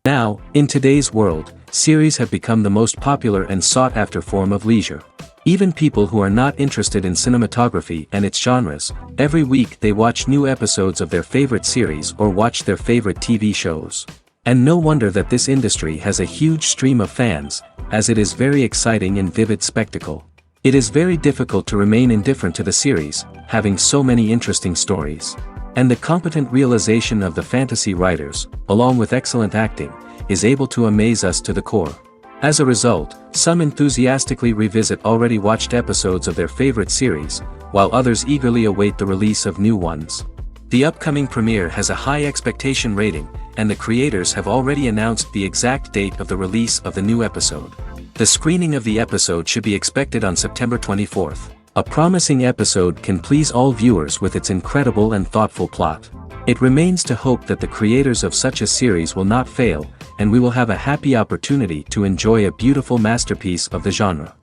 Now, in today's world, series have become the most popular and sought-after form of leisure. Even people who are not interested in cinematography and its genres, every week they watch new episodes of their favorite series or watch their favorite TV shows. And no wonder that this industry has a huge stream of fans, as it is very exciting and vivid spectacle. It is very difficult to remain indifferent to the series, having so many interesting stories. And the competent realization of the fantasy writers, along with excellent acting, is able to amaze us to the core. As a result, some enthusiastically revisit already watched episodes of their favorite series, while others eagerly await the release of new ones. The upcoming premiere has a high expectation rating, and the creators have already announced the exact date of the release of the new episode. The screening of the episode should be expected on September 24th. A promising episode can please all viewers with its incredible and thoughtful plot. It remains to hope that the creators of such a series will not fail, and we will have a happy opportunity to enjoy a beautiful masterpiece of the genre.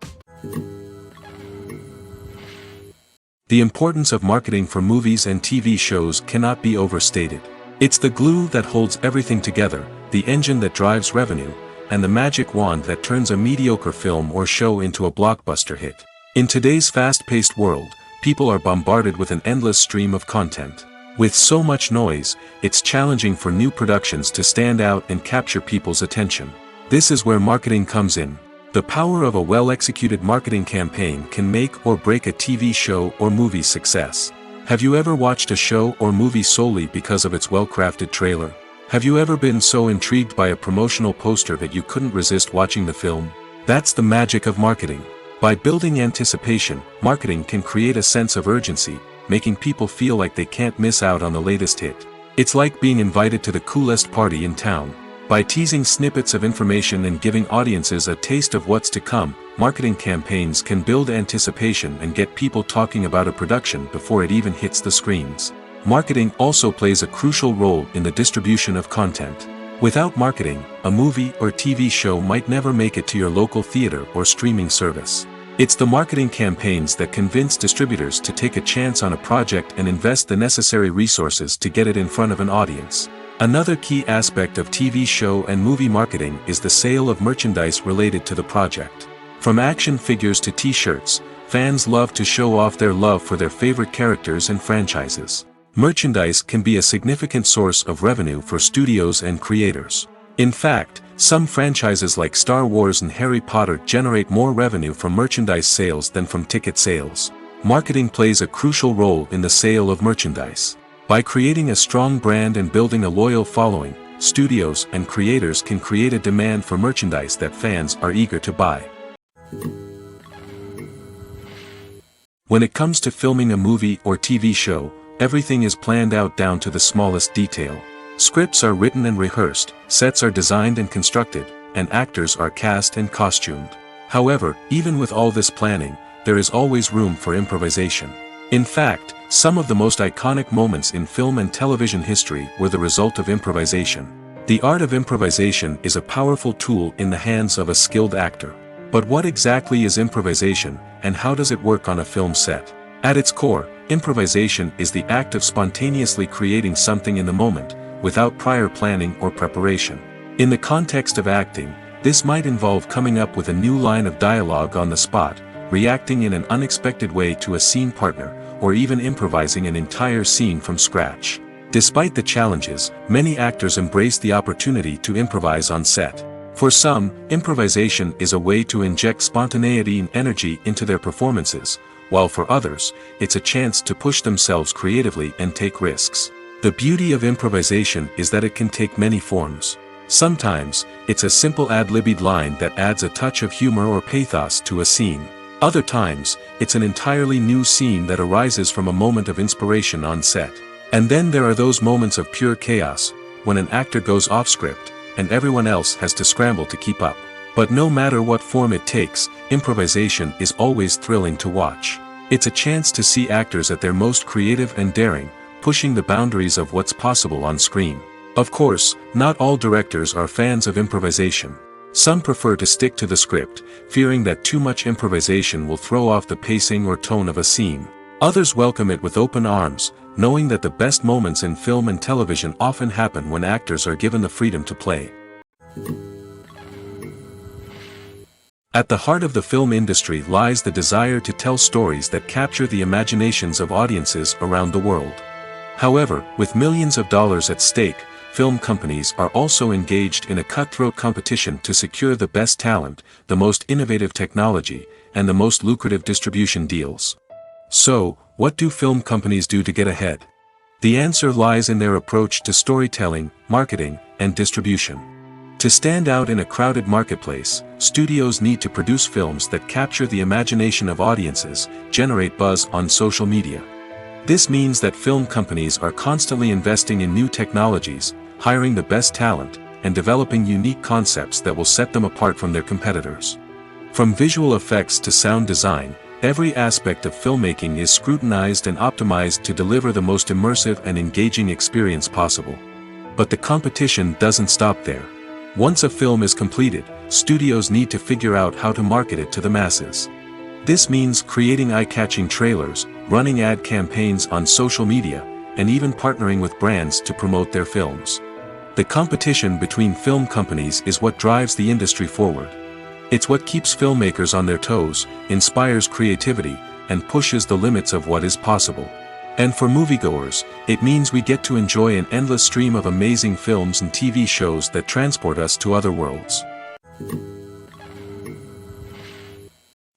The importance of marketing for movies and TV shows cannot be overstated. It's the glue that holds everything together, the engine that drives revenue, and the magic wand that turns a mediocre film or show into a blockbuster hit. In today's fast-paced world, people are bombarded with an endless stream of content. With so much noise, it's challenging for new productions to stand out and capture people's attention. This is where marketing comes in. The power of a well-executed marketing campaign can make or break a TV show or movie's success. Have you ever watched a show or movie solely because of its well-crafted trailer? Have you ever been so intrigued by a promotional poster that you couldn't resist watching the film? That's the magic of marketing. By building anticipation, marketing can create a sense of urgency, making people feel like they can't miss out on the latest hit. It's like being invited to the coolest party in town. By teasing snippets of information and giving audiences a taste of what's to come, marketing campaigns can build anticipation and get people talking about a production before it even hits the screens. Marketing also plays a crucial role in the distribution of content. Without marketing, a movie or TV show might never make it to your local theater or streaming service. It's the marketing campaigns that convince distributors to take a chance on a project and invest the necessary resources to get it in front of an audience. Another key aspect of TV show and movie marketing is the sale of merchandise related to the project. From action figures to t-shirts, fans love to show off their love for their favorite characters and franchises. Merchandise can be a significant source of revenue for studios and creators. In fact, some franchises like Star Wars and Harry Potter generate more revenue from merchandise sales than from ticket sales. Marketing plays a crucial role in the sale of merchandise. By creating a strong brand and building a loyal following, studios and creators can create a demand for merchandise that fans are eager to buy. When it comes to filming a movie or TV show, everything is planned out down to the smallest detail. Scripts are written and rehearsed, sets are designed and constructed, and actors are cast and costumed. However, even with all this planning, there is always room for improvisation. In fact, some of the most iconic moments in film and television history were the result of improvisation. The art of improvisation is a powerful tool in the hands of a skilled actor. But what exactly is improvisation, and how does it work on a film set? At its core, improvisation is the act of spontaneously creating something in the moment, without prior planning or preparation. In the context of acting, this might involve coming up with a new line of dialogue on the spot, reacting in an unexpected way to a scene partner, or even improvising an entire scene from scratch. Despite the challenges, many actors embrace the opportunity to improvise on set. For some, improvisation is a way to inject spontaneity and energy into their performances, while for others, it's a chance to push themselves creatively and take risks. The beauty of improvisation is that it can take many forms. Sometimes, it's a simple ad-libbed line that adds a touch of humor or pathos to a scene. Other times, it's an entirely new scene that arises from a moment of inspiration on set. And then there are those moments of pure chaos, when an actor goes off script, and everyone else has to scramble to keep up. But no matter what form it takes, improvisation is always thrilling to watch. It's a chance to see actors at their most creative and daring, pushing the boundaries of what's possible on screen. Of course, not all directors are fans of improvisation. Some prefer to stick to the script, fearing that too much improvisation will throw off the pacing or tone of a scene. Others welcome it with open arms, knowing that the best moments in film and television often happen when actors are given the freedom to play. At the heart of the film industry lies the desire to tell stories that capture the imaginations of audiences around the world. However, with millions of dollars at stake, film companies are also engaged in a cutthroat competition to secure the best talent, the most innovative technology, and the most lucrative distribution deals. So, what do film companies do to get ahead? The answer lies in their approach to storytelling, marketing, and distribution. To stand out in a crowded marketplace, studios need to produce films that capture the imagination of audiences, generate buzz on social media. This means that film companies are constantly investing in new technologies, hiring the best talent, and developing unique concepts that will set them apart from their competitors. From visual effects to sound design, every aspect of filmmaking is scrutinized and optimized to deliver the most immersive and engaging experience possible. But the competition doesn't stop there. Once a film is completed, studios need to figure out how to market it to the masses. This means creating eye-catching trailers, running ad campaigns on social media, and even partnering with brands to promote their films. The competition between film companies is what drives the industry forward. It's what keeps filmmakers on their toes, inspires creativity, and pushes the limits of what is possible. And for moviegoers, it means we get to enjoy an endless stream of amazing films and TV shows that transport us to other worlds.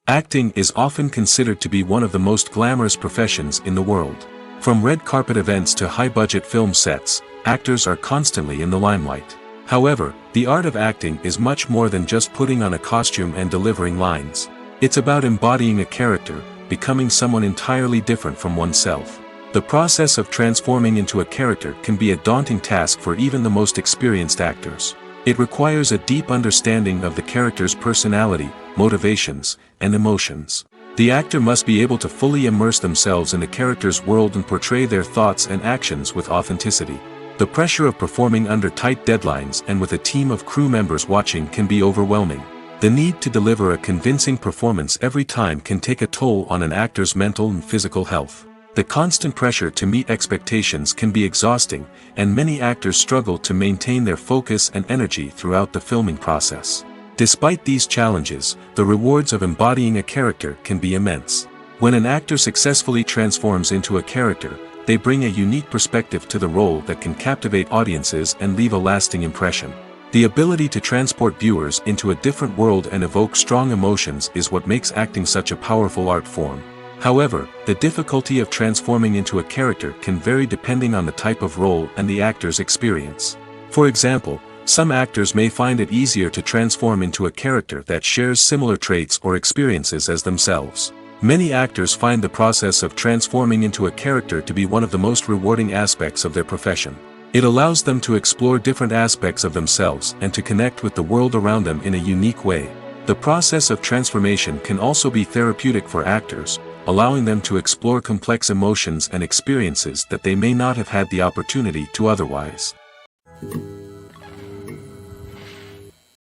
Acting is often considered to be one of the most glamorous professions in the world. From red carpet events to high-budget film sets, actors are constantly in the limelight. However, the art of acting is much more than just putting on a costume and delivering lines. It's about embodying a character, becoming someone entirely different from oneself. The process of transforming into a character can be a daunting task for even the most experienced actors. It requires a deep understanding of the character's personality, motivations, and emotions. The actor must be able to fully immerse themselves in the character's world and portray their thoughts and actions with authenticity. The pressure of performing under tight deadlines and with a team of crew members watching can be overwhelming. The need to deliver a convincing performance every time can take a toll on an actor's mental and physical health. The constant pressure to meet expectations can be exhausting, and many actors struggle to maintain their focus and energy throughout the filming process. Despite these challenges, the rewards of embodying a character can be immense. When an actor successfully transforms into a character, they bring a unique perspective to the role that can captivate audiences and leave a lasting impression. The ability to transport viewers into a different world and evoke strong emotions is what makes acting such a powerful art form. However, the difficulty of transforming into a character can vary depending on the type of role and the actor's experience. For example, some actors may find it easier to transform into a character that shares similar traits or experiences as themselves. Many actors find the process of transforming into a character to be one of the most rewarding aspects of their profession. It allows them to explore different aspects of themselves and to connect with the world around them in a unique way. The process of transformation can also be therapeutic for actors, allowing them to explore complex emotions and experiences that they may not have had the opportunity to otherwise.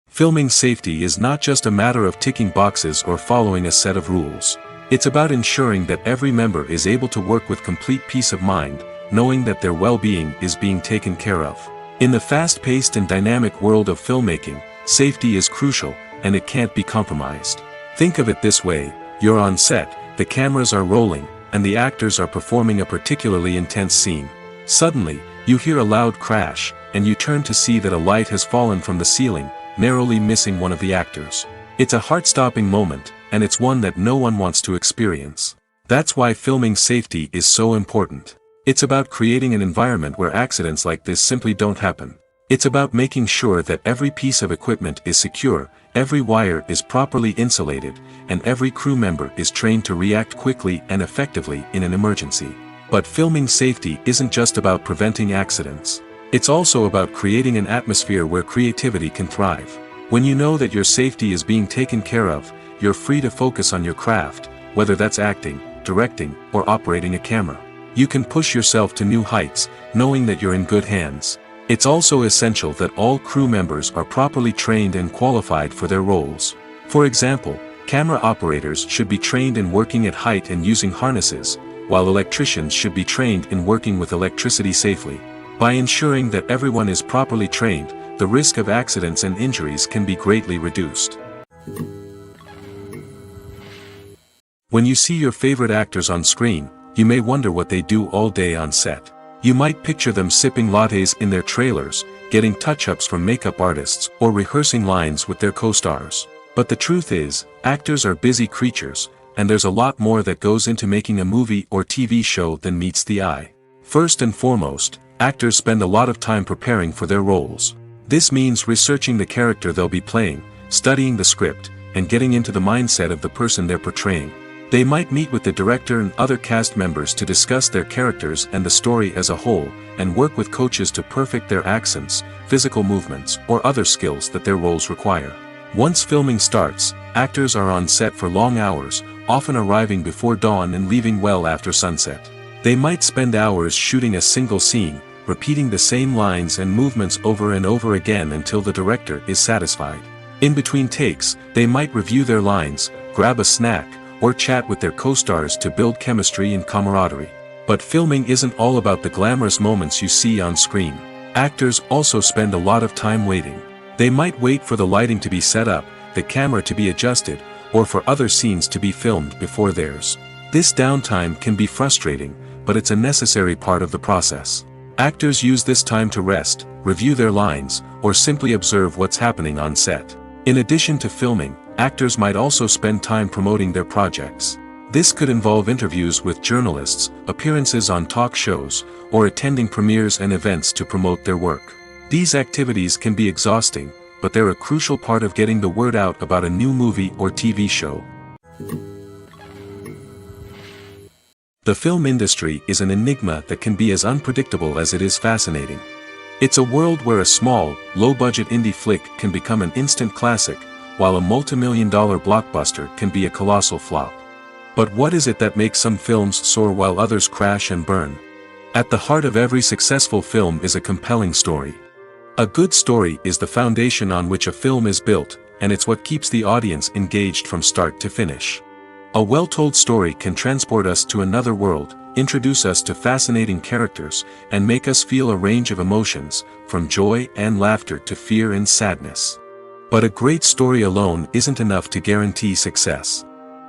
Filming safety is not just a matter of ticking boxes or following a set of rules. It's about ensuring that every member is able to work with complete peace of mind, knowing that their well-being is being taken care of. In the fast-paced and dynamic world of filmmaking, safety is crucial, and it can't be compromised. Think of it this way: you're on set, the cameras are rolling, and the actors are performing a particularly intense scene. Suddenly, You hear a loud crash, and you turn to see that a light has fallen from the ceiling, narrowly missing one of the actors. It's a heart-stopping moment, and it's one that no one wants to experience. That's why filming safety is so important. It's about creating an environment where accidents like this simply don't happen. It's about making sure that every piece of equipment is secure, every wire is properly insulated, and every crew member is trained to react quickly and effectively in an emergency. But filming safety isn't just about preventing accidents. It's also about creating an atmosphere where creativity can thrive. When you know that your safety is being taken care of, you're free to focus on your craft, whether that's acting, directing, or operating a camera. You can push yourself to new heights, knowing that you're in good hands. It's also essential that all crew members are properly trained and qualified for their roles. For example, camera operators should be trained in working at height and using harnesses, while electricians should be trained in working with electricity safely. By ensuring that everyone is properly trained, the risk of accidents and injuries can be greatly reduced. When you see your favorite actors on screen, you may wonder what they do all day on set. You might picture them sipping lattes in their trailers, getting touch-ups from makeup artists, or rehearsing lines with their co-stars. But the truth is, actors are busy creatures, and there's a lot more that goes into making a movie or TV show than meets the eye. First and foremost, actors spend a lot of time preparing for their roles. This means researching the character they'll be playing, studying the script, and getting into the mindset of the person they're portraying. They might meet with the director and other cast members to discuss their characters and the story as a whole, and work with coaches to perfect their accents, physical movements, or other skills that their roles require. Once filming starts, actors are on set for long hours, often arriving before dawn and leaving well after sunset. They might spend hours shooting a single scene, repeating the same lines and movements over and over again until the director is satisfied. In between takes, they might review their lines, grab a snack, or chat with their co-stars to build chemistry and camaraderie. But filming isn't all about the glamorous moments you see on screen. Actors also spend a lot of time waiting. They might wait for the lighting to be set up, the camera to be adjusted, or for other scenes to be filmed before theirs. This downtime can be frustrating, but it's a necessary part of the process. Actors use this time to rest, review their lines, or simply observe what's happening on set. In addition to filming, actors might also spend time promoting their projects. This could involve interviews with journalists, appearances on talk shows, or attending premieres and events to promote their work. These activities can be exhausting, but they're a crucial part of getting the word out about a new movie or TV show. The film industry is an enigma that can be as unpredictable as it is fascinating. It's a world where a small, low-budget indie flick can become an instant classic, while a multi-million-dollar blockbuster can be a colossal flop. But what is it that makes some films soar while others crash and burn? At the heart of every successful film is a compelling story. A good story is the foundation on which a film is built, and it's what keeps the audience engaged from start to finish. A well-told story can transport us to another world, introduce us to fascinating characters, and make us feel a range of emotions, from joy and laughter to fear and sadness. But a great story alone isn't enough to guarantee success.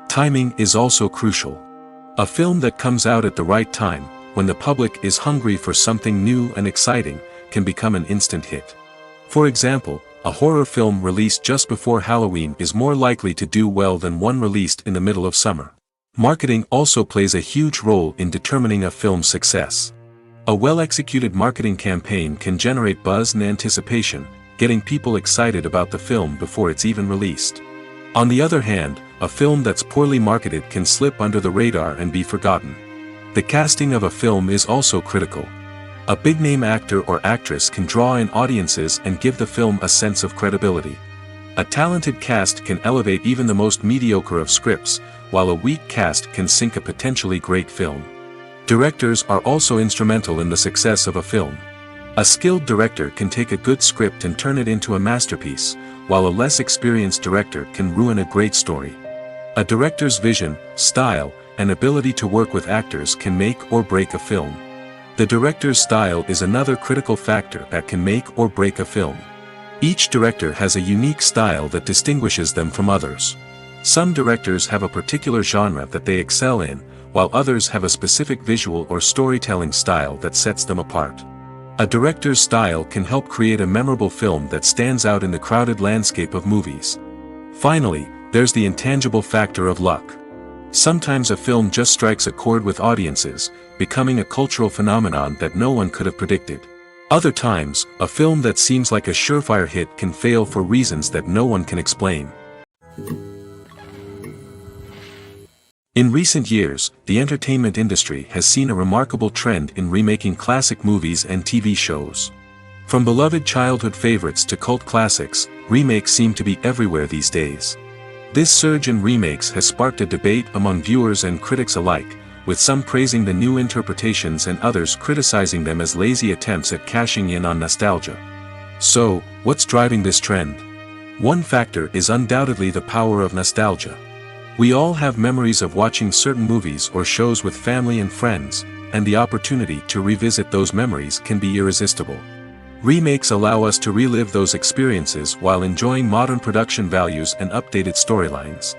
Timing is also crucial. A film that comes out at the right time, when the public is hungry for something new and exciting, can become an instant hit. For example, a horror film released just before Halloween is more likely to do well than one released in the middle of summer. Marketing also plays a huge role in determining a film's success. A well-executed marketing campaign can generate buzz and anticipation, getting people excited about the film before it's even released. On the other hand, a film that's poorly marketed can slip under the radar and be forgotten. The casting of a film is also critical. A big-name actor or actress can draw in audiences and give the film a sense of credibility. A talented cast can elevate even the most mediocre of scripts, while a weak cast can sink a potentially great film. Directors are also instrumental in the success of a film. A skilled director can take a good script and turn it into a masterpiece, while a less experienced director can ruin a great story. A director's vision, style, and ability to work with actors can make or break a film. The director's style is another critical factor that can make or break a film. Each director has a unique style that distinguishes them from others. Some directors have a particular genre that they excel in, while others have a specific visual or storytelling style that sets them apart. A director's style can help create a memorable film that stands out in the crowded landscape of movies. Finally, there's the intangible factor of luck. Sometimes a film just strikes a chord with audiences, becoming a cultural phenomenon that no one could have predicted. Other times, a film that seems like a surefire hit can fail for reasons that no one can explain. In recent years, the entertainment industry has seen a remarkable trend in remaking classic movies and TV shows. From beloved childhood favorites to cult classics, remakes seem to be everywhere these days. This surge in remakes has sparked a debate among viewers and critics alike, with some praising the new interpretations and others criticizing them as lazy attempts at cashing in on nostalgia. So, what's driving this trend? One factor is undoubtedly the power of nostalgia. We all have memories of watching certain movies or shows with family and friends, and the opportunity to revisit those memories can be irresistible. Remakes allow us to relive those experiences while enjoying modern production values and updated storylines.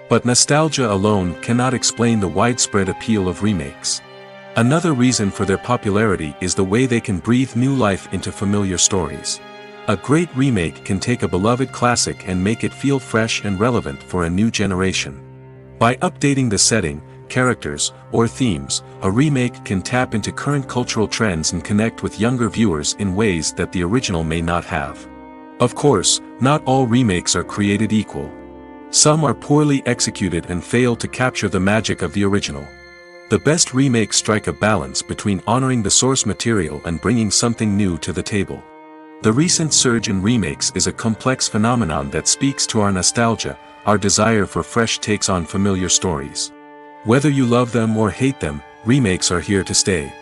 But nostalgia alone cannot explain the widespread appeal of remakes. Another reason for their popularity is the way they can breathe new life into familiar stories. A great remake can take a beloved classic and make it feel fresh and relevant for a new generation. By updating the setting, characters, or themes, a remake can tap into current cultural trends and connect with younger viewers in ways that the original may not have. Of course, not all remakes are created equal. Some are poorly executed and fail to capture the magic of the original. The best remakes strike a balance between honoring the source material and bringing something new to the table. The recent surge in remakes is a complex phenomenon that speaks to our nostalgia, our desire for fresh takes on familiar stories. Whether you love them or hate them, remakes are here to stay.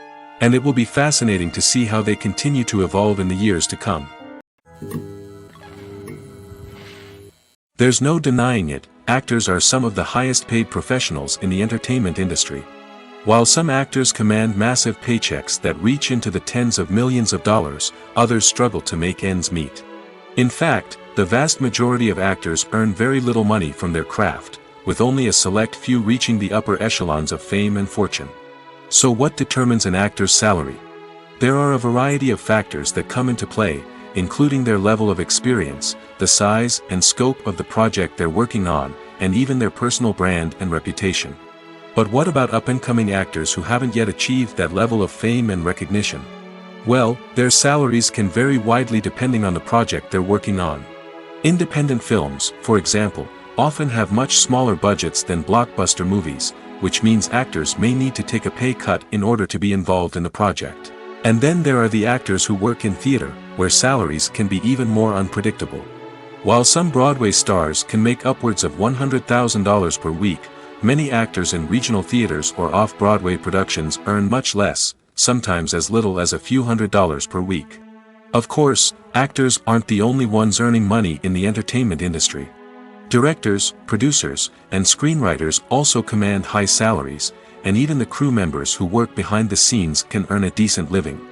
And it will be fascinating to see how they continue to evolve in the years to come. There's no denying it, actors are some of the highest paid professionals in the entertainment industry. While some actors command massive paychecks that reach into the tens of millions of dollars, others struggle to make ends meet. In fact, the vast majority of actors earn very little money from their craft, with only a select few reaching the upper echelons of fame and fortune. So what determines an actor's salary? There are a variety of factors that come into play, including their level of experience, the size and scope of the project they're working on, and even their personal brand and reputation. But what about up-and-coming actors who haven't yet achieved that level of fame and recognition? Well, their salaries can vary widely depending on the project they're working on. Independent films, for example, often have much smaller budgets than blockbuster movies, which means actors may need to take a pay cut in order to be involved in the project. And then there are the actors who work in theater, where salaries can be even more unpredictable. While some Broadway stars can make upwards of $100,000 per week, many actors in regional theaters or off-Broadway productions earn much less, sometimes as little as a few $100s per week. Of course, actors aren't the only ones earning money in the entertainment industry. Directors, producers, and screenwriters also command high salaries, and even the crew members who work behind the scenes can earn a decent living.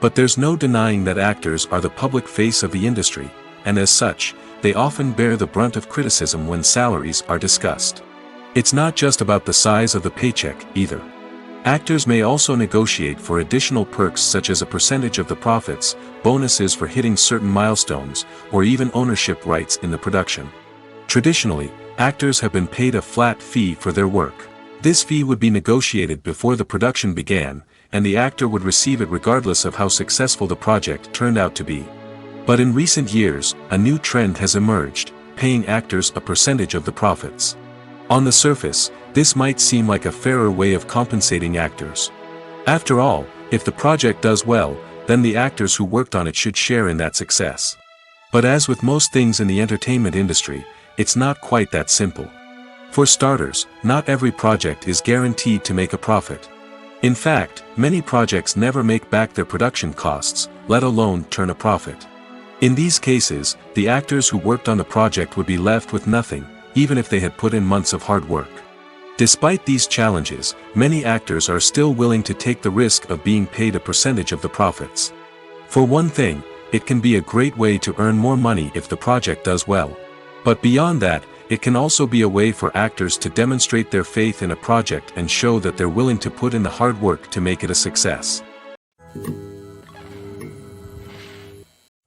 But there's no denying that actors are the public face of the industry, and as such, they often bear the brunt of criticism when salaries are discussed. It's not just about the size of the paycheck, either. Actors may also negotiate for additional perks such as a percentage of the profits, bonuses for hitting certain milestones, or even ownership rights in the production. Traditionally, actors have been paid a flat fee for their work. This fee would be negotiated before the production began, and the actor would receive it regardless of how successful the project turned out to be. But in recent years, a new trend has emerged, paying actors a percentage of the profits. On the surface, this might seem like a fairer way of compensating actors. After all, if the project does well, then the actors who worked on it should share in that success. But as with most things in the entertainment industry, it's not quite that simple. For starters, not every project is guaranteed to make a profit. In fact, many projects never make back their production costs, let alone turn a profit. In these cases, the actors who worked on the project would be left with nothing, even if they had put in months of hard work. Despite these challenges, many actors are still willing to take the risk of being paid a percentage of the profits. For one thing, it can be a great way to earn more money if the project does well. But beyond that, it can also be a way for actors to demonstrate their faith in a project and show that they're willing to put in the hard work to make it a success.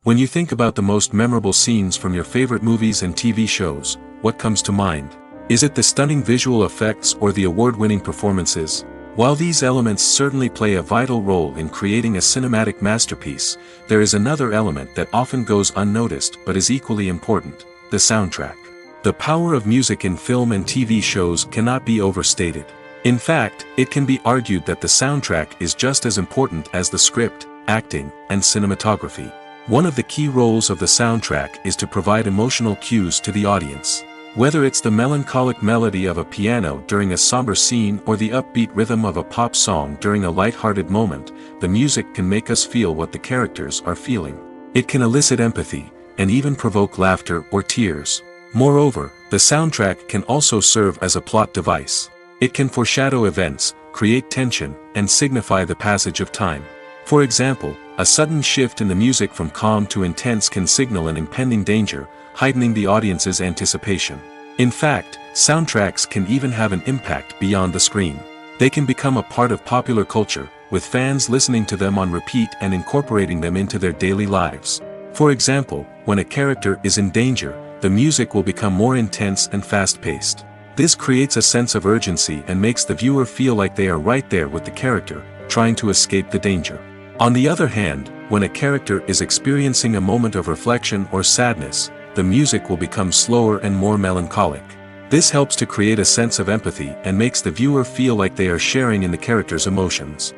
When you think about the most memorable scenes from your favorite movies and TV shows, what comes to mind? Is it the stunning visual effects or the award-winning performances? While these elements certainly play a vital role in creating a cinematic masterpiece, there is another element that often goes unnoticed but is equally important: the soundtrack. The power of music in film and TV shows cannot be overstated. In fact, it can be argued that the soundtrack is just as important as the script, acting, and cinematography. One of the key roles of the soundtrack is to provide emotional cues to the audience. Whether it's the melancholic melody of a piano during a somber scene or the upbeat rhythm of a pop song during a light-hearted moment, the music can make us feel what the characters are feeling. It can elicit empathy, and even provoke laughter or tears. Moreover, the soundtrack can also serve as a plot device. It can foreshadow events, create tension, and signify the passage of time. For example, a sudden shift in the music from calm to intense can signal an impending danger, heightening the audience's anticipation. In fact, soundtracks can even have an impact beyond the screen. They can become a part of popular culture, with fans listening to them on repeat and incorporating them into their daily lives. For example, when a character is in danger, the music will become more intense and fast-paced. This creates a sense of urgency and makes the viewer feel like they are right there with the character, trying to escape the danger. On the other hand, when a character is experiencing a moment of reflection or sadness, the music will become slower and more melancholic. This helps to create a sense of empathy and makes the viewer feel like they are sharing in the character's emotions.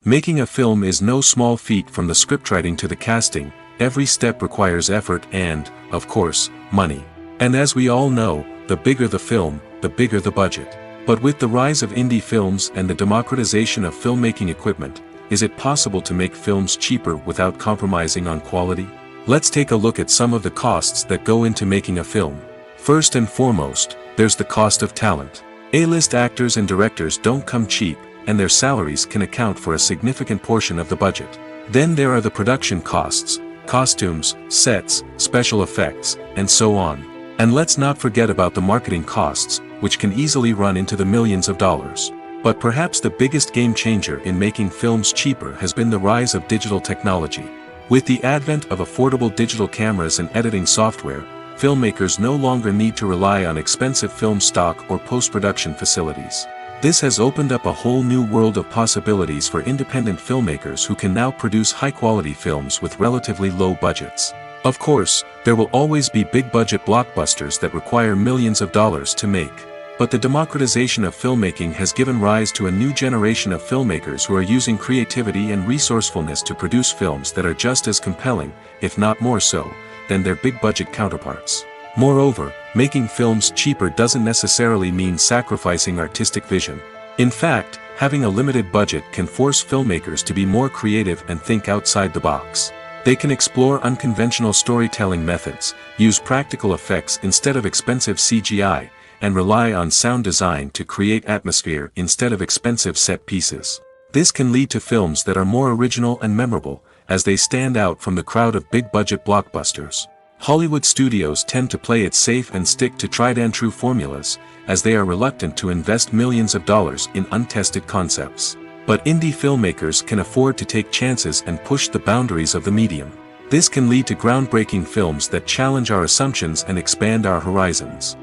Making a film is no small feat. From the scriptwriting to the casting, every step requires effort and, of course, money. And as we all know, the bigger the film, the bigger the budget. But with the rise of indie films and the democratization of filmmaking equipment, is it possible to make films cheaper without compromising on quality? Let's take a look at some of the costs that go into making a film. First and foremost, there's the cost of talent. A-list actors and directors don't come cheap, and their salaries can account for a significant portion of the budget. Then there are the production costs: costumes, sets, special effects, and so on. And let's not forget about the marketing costs, which can easily run into the millions of dollars. But perhaps the biggest game changer in making films cheaper has been the rise of digital technology. With the advent of affordable digital cameras and editing software, filmmakers no longer need to rely on expensive film stock or post-production facilities. This has opened up a whole new world of possibilities for independent filmmakers who can now produce high-quality films with relatively low budgets. Of course, there will always be big-budget blockbusters that require millions of dollars to make. But the democratization of filmmaking has given rise to a new generation of filmmakers who are using creativity and resourcefulness to produce films that are just as compelling, if not more so, than their big-budget counterparts. Moreover, making films cheaper doesn't necessarily mean sacrificing artistic vision. In fact, having a limited budget can force filmmakers to be more creative and think outside the box. They can explore unconventional storytelling methods, use practical effects instead of expensive CGI, and rely on sound design to create atmosphere instead of expensive set pieces. This can lead to films that are more original and memorable, as they stand out from the crowd of big-budget blockbusters. Hollywood studios tend to play it safe and stick to tried-and-true formulas, as they are reluctant to invest millions of dollars in untested concepts. But indie filmmakers can afford to take chances and push the boundaries of the medium. This can lead to groundbreaking films that challenge our assumptions and expand our horizons.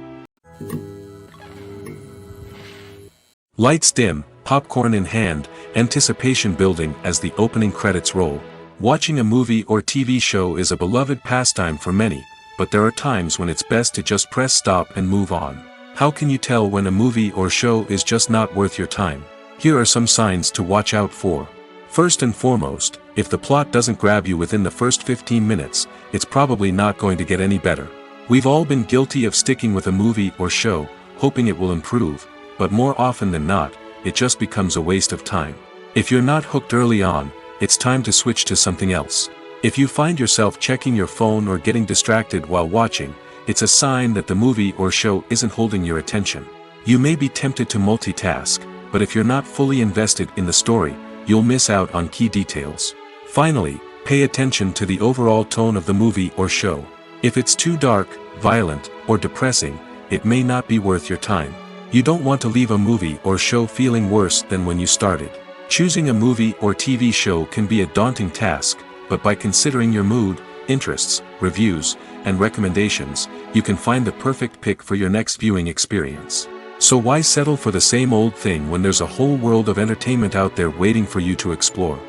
Lights dim, popcorn in hand, anticipation building as the opening credits roll. Watching a movie or TV show is a beloved pastime for many, but there are times when it's best to just press stop and move on. How can you tell when a movie or show is just not worth your time? Here are some signs to watch out for. First and foremost, if the plot doesn't grab you within the first 15 minutes, it's probably not going to get any better. We've all been guilty of sticking with a movie or show, hoping it will improve, but more often than not, it just becomes a waste of time. If you're not hooked early on, it's time to switch to something else. If you find yourself checking your phone or getting distracted while watching, it's a sign that the movie or show isn't holding your attention. You may be tempted to multitask, but if you're not fully invested in the story, you'll miss out on key details. Finally, pay attention to the overall tone of the movie or show. If it's too dark, violent, or depressing, it may not be worth your time. You don't want to leave a movie or show feeling worse than when you started. Choosing a movie or TV show can be a daunting task, but by considering your mood, interests, reviews, and recommendations, you can find the perfect pick for your next viewing experience. So why settle for the same old thing when there's a whole world of entertainment out there waiting for you to explore?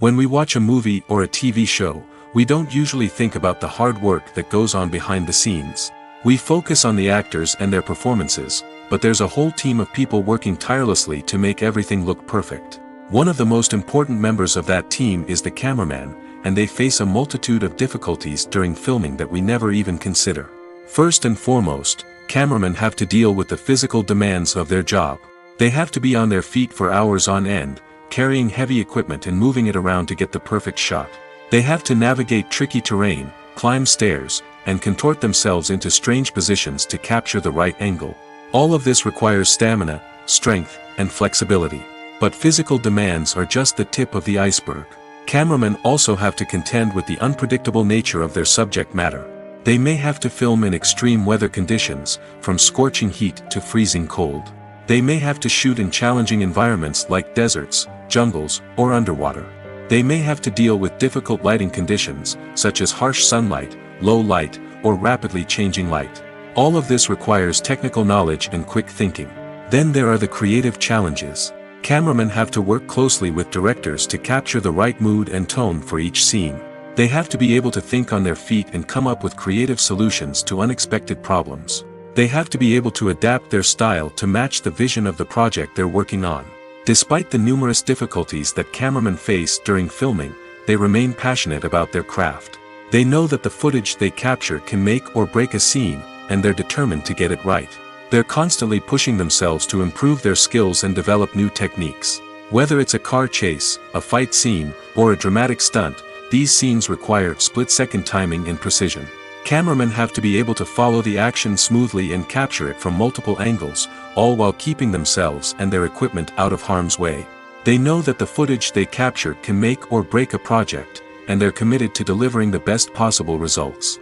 When we watch a movie or a TV show, we don't usually think about the hard work that goes on behind the scenes. We focus on the actors and their performances, but there's a whole team of people working tirelessly to make everything look perfect. One of the most important members of that team is the cameraman, and they face a multitude of difficulties during filming that we never even consider. First and foremost, cameramen have to deal with the physical demands of their job. They have to be on their feet for hours on end, carrying heavy equipment and moving it around to get the perfect shot. They have to navigate tricky terrain, climb stairs, and contort themselves into strange positions to capture the right angle. All of this requires stamina, strength, and flexibility. But physical demands are just the tip of the iceberg. Cameramen also have to contend with the unpredictable nature of their subject matter. They may have to film in extreme weather conditions, from scorching heat to freezing cold. They may have to shoot in challenging environments like deserts, jungles, or underwater. They may have to deal with difficult lighting conditions, such as harsh sunlight, low light, or rapidly changing light. All of this requires technical knowledge and quick thinking. Then there are the creative challenges. Cameramen have to work closely with directors to capture the right mood and tone for each scene. They have to be able to think on their feet and come up with creative solutions to unexpected problems. They have to be able to adapt their style to match the vision of the project they're working on. Despite the numerous difficulties that cameramen face during filming, they remain passionate about their craft. They know that the footage they capture can make or break a scene, and they're determined to get it right. They're constantly pushing themselves to improve their skills and develop new techniques. Whether it's a car chase, a fight scene, or a dramatic stunt, these scenes require split-second timing and precision. Cameramen have to be able to follow the action smoothly and capture it from multiple angles, all while keeping themselves and their equipment out of harm's way. They know that the footage they capture can make or break a project, and they're committed to delivering the best possible results.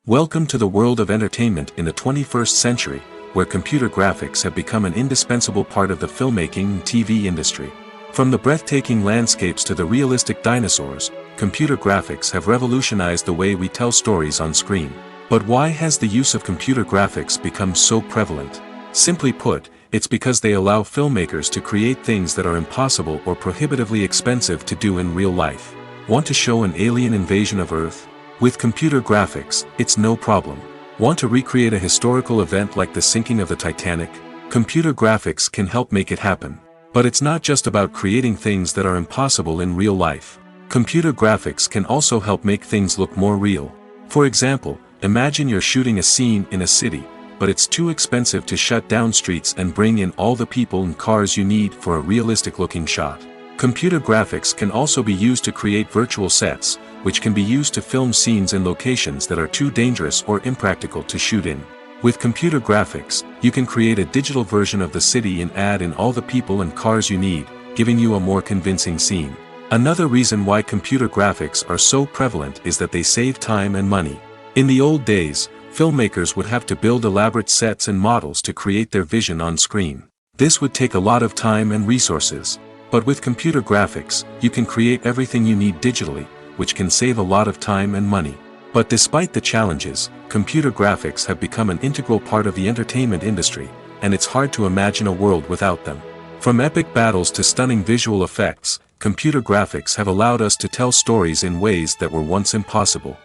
Welcome to the world of entertainment in the 21st century, where computer graphics have become an indispensable part of the filmmaking and TV industry. From the breathtaking landscapes to the realistic dinosaurs, computer graphics have revolutionized the way we tell stories on screen. But why has the use of computer graphics become so prevalent? Simply put, it's because they allow filmmakers to create things that are impossible or prohibitively expensive to do in real life. Want to show an alien invasion of Earth? With computer graphics, it's no problem. Want to recreate a historical event like the sinking of the Titanic? Computer graphics can help make it happen. But it's not just about creating things that are impossible in real life. Computer graphics can also help make things look more real. For example, imagine you're shooting a scene in a city, but it's too expensive to shut down streets and bring in all the people and cars you need for a realistic-looking shot. Computer graphics can also be used to create virtual sets, which can be used to film scenes in locations that are too dangerous or impractical to shoot in. With computer graphics, you can create a digital version of the city and add in all the people and cars you need, giving you a more convincing scene. Another reason why computer graphics are so prevalent is that they save time and money. In the old days, filmmakers would have to build elaborate sets and models to create their vision on screen. This would take a lot of time and resources. But with computer graphics, you can create everything you need digitally, which can save a lot of time and money. But despite the challenges, computer graphics have become an integral part of the entertainment industry, and it's hard to imagine a world without them. From epic battles to stunning visual effects, computer graphics have allowed us to tell stories in ways that were once impossible.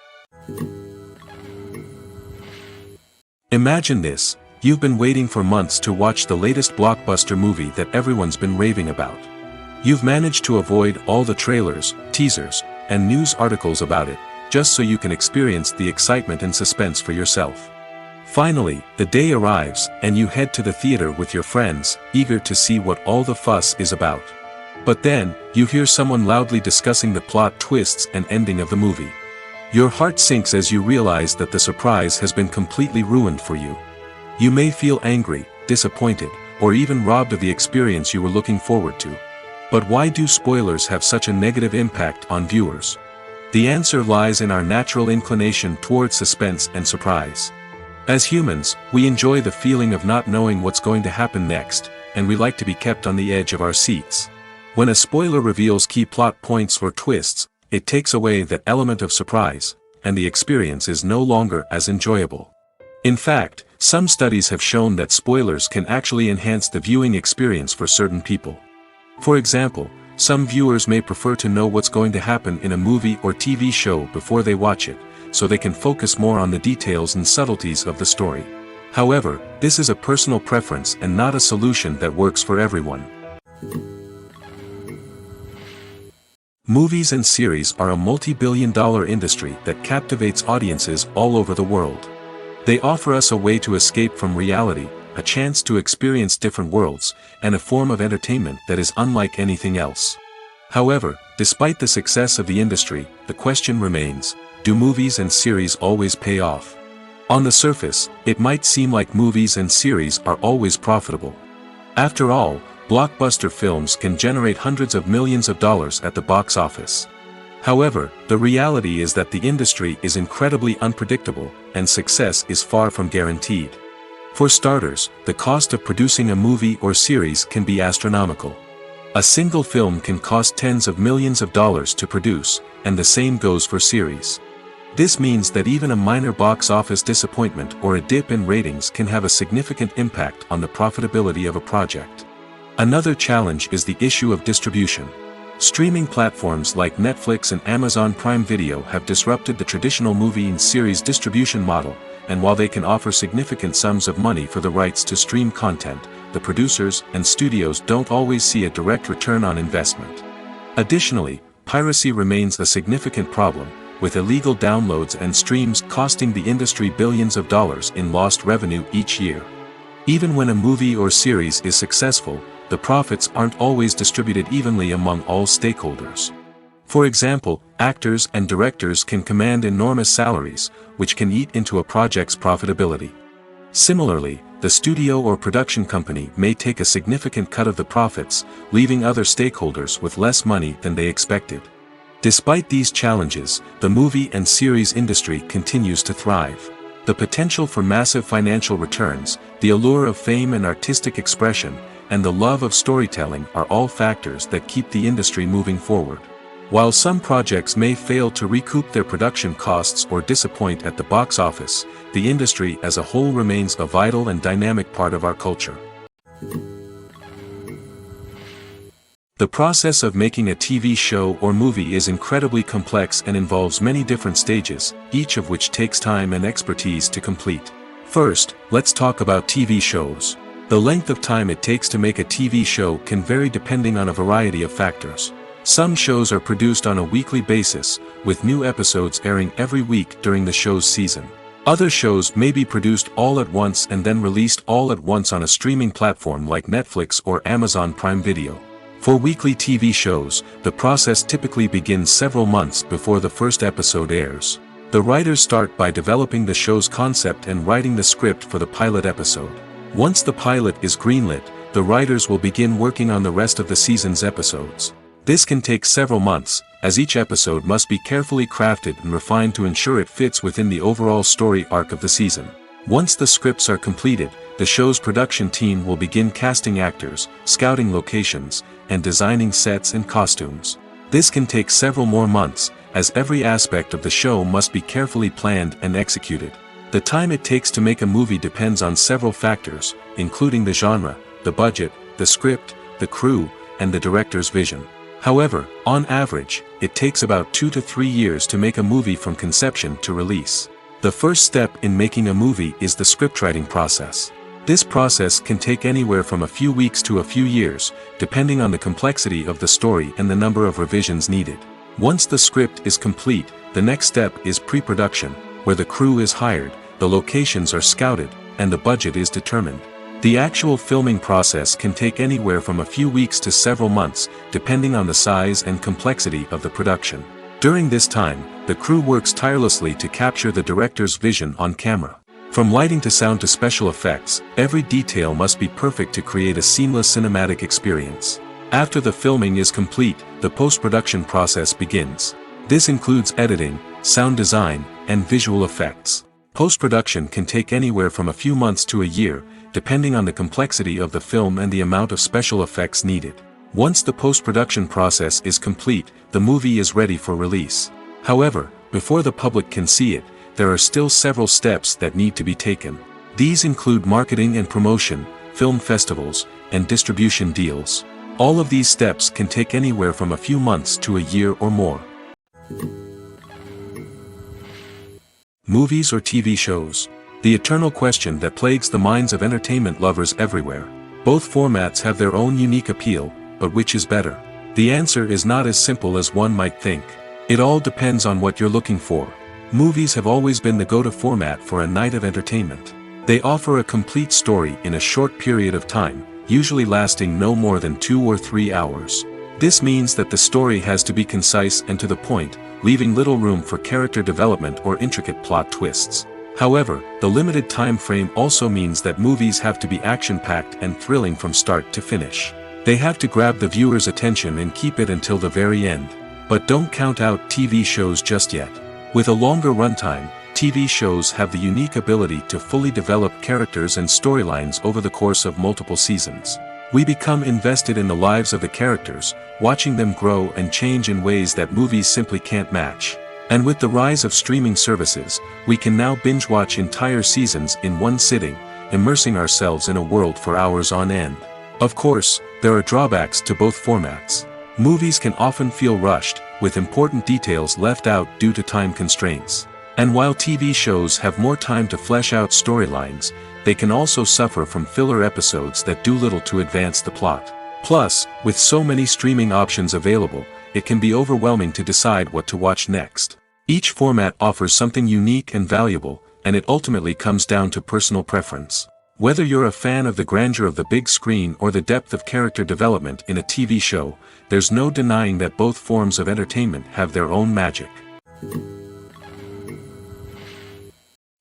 Imagine this: you've been waiting for months to watch the latest blockbuster movie that everyone's been raving about. You've managed to avoid all the trailers, teasers, and news articles about it, just so you can experience the excitement and suspense for yourself. Finally, the day arrives, and you head to the theater with your friends, eager to see what all the fuss is about. But then, you hear someone loudly discussing the plot twists and ending of the movie. Your heart sinks as you realize that the surprise has been completely ruined for you. You may feel angry, disappointed, or even robbed of the experience you were looking forward to. But why do spoilers have such a negative impact on viewers? The answer lies in our natural inclination toward suspense and surprise. As humans, we enjoy the feeling of not knowing what's going to happen next, and we like to be kept on the edge of our seats. When a spoiler reveals key plot points or twists, it takes away that element of surprise, and the experience is no longer as enjoyable. In fact, some studies have shown that spoilers can actually enhance the viewing experience for certain people. For example, some viewers may prefer to know what's going to happen in a movie or TV show before they watch it, so they can focus more on the details and subtleties of the story. However, this is a personal preference and not a solution that works for everyone. Movies and series are a multi-billion-dollar industry that captivates audiences all over the world. They offer us a way to escape from reality, a chance to experience different worlds, and a form of entertainment that is unlike anything else. However, despite the success of the industry, the question remains, do movies and series always pay off? On the surface, it might seem like movies and series are always profitable. After all, blockbuster films can generate hundreds of millions of dollars at the box office. However, the reality is that the industry is incredibly unpredictable, and success is far from guaranteed. For starters, the cost of producing a movie or series can be astronomical. A single film can cost tens of millions of dollars to produce, and the same goes for series. This means that even a minor box office disappointment or a dip in ratings can have a significant impact on the profitability of a project. Another challenge is the issue of distribution. Streaming platforms like Netflix and Amazon Prime Video have disrupted the traditional movie and series distribution model, and while they can offer significant sums of money for the rights to stream content, the producers and studios don't always see a direct return on investment. Additionally, piracy remains a significant problem, with illegal downloads and streams costing the industry billions of dollars in lost revenue each year. Even when a movie or series is successful, the profits aren't always distributed evenly among all stakeholders. For example, actors and directors can command enormous salaries, which can eat into a project's profitability. Similarly, the studio or production company may take a significant cut of the profits, leaving other stakeholders with less money than they expected. Despite these challenges, the movie and series industry continues to thrive. The potential for massive financial returns, the allure of fame and artistic expression, and the love of storytelling are all factors that keep the industry moving forward. While some projects may fail to recoup their production costs or disappoint at the box office, the industry as a whole remains a vital and dynamic part of our culture. The process of making a TV show or movie is incredibly complex and involves many different stages, each of which takes time and expertise to complete. First, let's talk about TV shows. The length of time it takes to make a TV show can vary depending on a variety of factors. Some shows are produced on a weekly basis, with new episodes airing every week during the show's season. Other shows may be produced all at once and then released all at once on a streaming platform like Netflix or Amazon Prime Video. For weekly TV shows, the process typically begins several months before the first episode airs. The writers start by developing the show's concept and writing the script for the pilot episode. Once the pilot is greenlit, the writers will begin working on the rest of the season's episodes. This can take several months, as each episode must be carefully crafted and refined to ensure it fits within the overall story arc of the season. Once the scripts are completed, the show's production team will begin casting actors, scouting locations, and designing sets and costumes. This can take several more months, as every aspect of the show must be carefully planned and executed. The time it takes to make a movie depends on several factors, including the genre, the budget, the script, the crew, and the director's vision. However, on average, it takes about 2 to 3 years to make a movie from conception to release. The first step in making a movie is the scriptwriting process. This process can take anywhere from a few weeks to a few years, depending on the complexity of the story and the number of revisions needed. Once the script is complete, the next step is pre-production, where the crew is hired, the locations are scouted, and the budget is determined. The actual filming process can take anywhere from a few weeks to several months, depending on the size and complexity of the production. During this time, the crew works tirelessly to capture the director's vision on camera. From lighting to sound to special effects, every detail must be perfect to create a seamless cinematic experience. After the filming is complete, the post-production process begins. This includes editing, sound design, and visual effects. Post-production can take anywhere from a few months to a year, depending on the complexity of the film and the amount of special effects needed. Once the post-production process is complete, the movie is ready for release. However, before the public can see it, there are still several steps that need to be taken. These include marketing and promotion, film festivals, and distribution deals. All of these steps can take anywhere from a few months to a year or more. Movies or TV shows? The eternal question that plagues the minds of entertainment lovers everywhere. Both formats have their own unique appeal, but which is better? The answer is not as simple as one might think. It all depends on what you're looking for. Movies have always been the go-to format for a night of entertainment. They offer a complete story in a short period of time, usually lasting no more than 2 or 3 hours. This means that the story has to be concise and to the point, leaving little room for character development or intricate plot twists. However, the limited time frame also means that movies have to be action-packed and thrilling from start to finish. They have to grab the viewer's attention and keep it until the very end. But don't count out TV shows just yet. With a longer runtime, TV shows have the unique ability to fully develop characters and storylines over the course of multiple seasons. We become invested in the lives of the characters, watching them grow and change in ways that movies simply can't match. And with the rise of streaming services, we can now binge-watch entire seasons in one sitting, immersing ourselves in a world for hours on end. Of course, there are drawbacks to both formats. Movies can often feel rushed, with important details left out due to time constraints. And while TV shows have more time to flesh out storylines, they can also suffer from filler episodes that do little to advance the plot. Plus, with so many streaming options available, it can be overwhelming to decide what to watch next. Each format offers something unique and valuable, and it ultimately comes down to personal preference. Whether you're a fan of the grandeur of the big screen or the depth of character development in a TV show, there's no denying that both forms of entertainment have their own magic.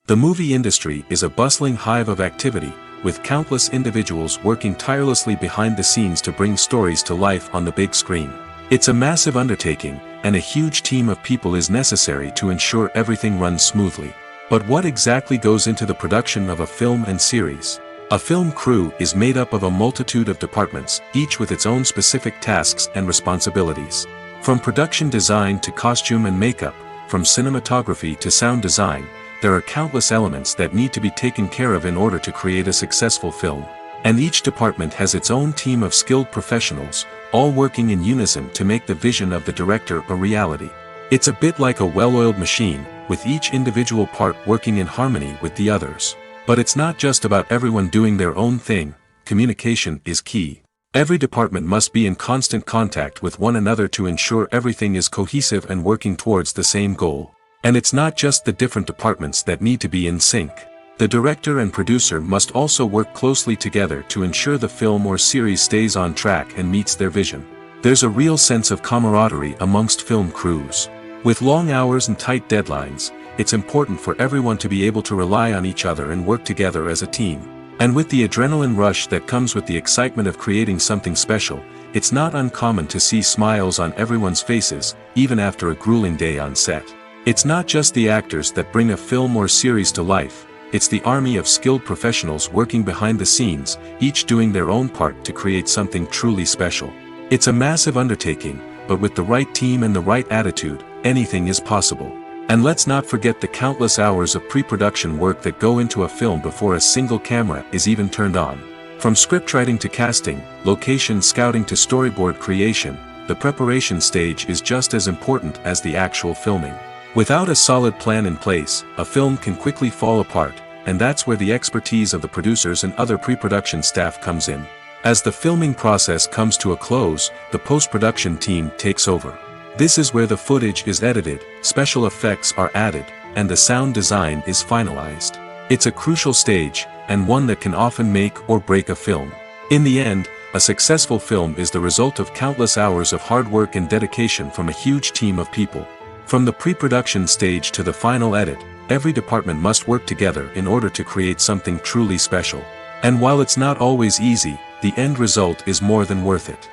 The movie industry is a bustling hive of activity, with countless individuals working tirelessly behind the scenes to bring stories to life on the big screen. It's a massive undertaking, and a huge team of people is necessary to ensure everything runs smoothly. But what exactly goes into the production of a film and series? A film crew is made up of a multitude of departments, each with its own specific tasks and responsibilities. From production design to costume and makeup, from cinematography to sound design, there are countless elements that need to be taken care of in order to create a successful film. And each department has its own team of skilled professionals, all working in unison to make the vision of the director a reality. It's a bit like a well-oiled machine, with each individual part working in harmony with the others. But it's not just about everyone doing their own thing. Communication is key. Every department must be in constant contact with one another to ensure everything is cohesive and working towards the same goal. And it's not just the different departments that need to be in sync. The director and producer must also work closely together to ensure the film or series stays on track and meets their vision. There's a real sense of camaraderie amongst film crews. With long hours and tight deadlines, it's important for everyone to be able to rely on each other and work together as a team. And with the adrenaline rush that comes with the excitement of creating something special, it's not uncommon to see smiles on everyone's faces, even after a grueling day on set. It's not just the actors that bring a film or series to life, it's the army of skilled professionals working behind the scenes, each doing their own part to create something truly special. It's a massive undertaking, but with the right team and the right attitude, anything is possible. And let's not forget the countless hours of pre-production work that go into a film before a single camera is even turned on. From scriptwriting to casting, location scouting to storyboard creation, the preparation stage is just as important as the actual filming. Without a solid plan in place, a film can quickly fall apart, and that's where the expertise of the producers and other pre-production staff comes in. As the filming process comes to a close, the post-production team takes over. This is where the footage is edited, special effects are added, and the sound design is finalized. It's a crucial stage, and one that can often make or break a film. In the end, a successful film is the result of countless hours of hard work and dedication from a huge team of people. From the pre-production stage to the final edit, every department must work together in order to create something truly special. And while it's not always easy, the end result is more than worth it.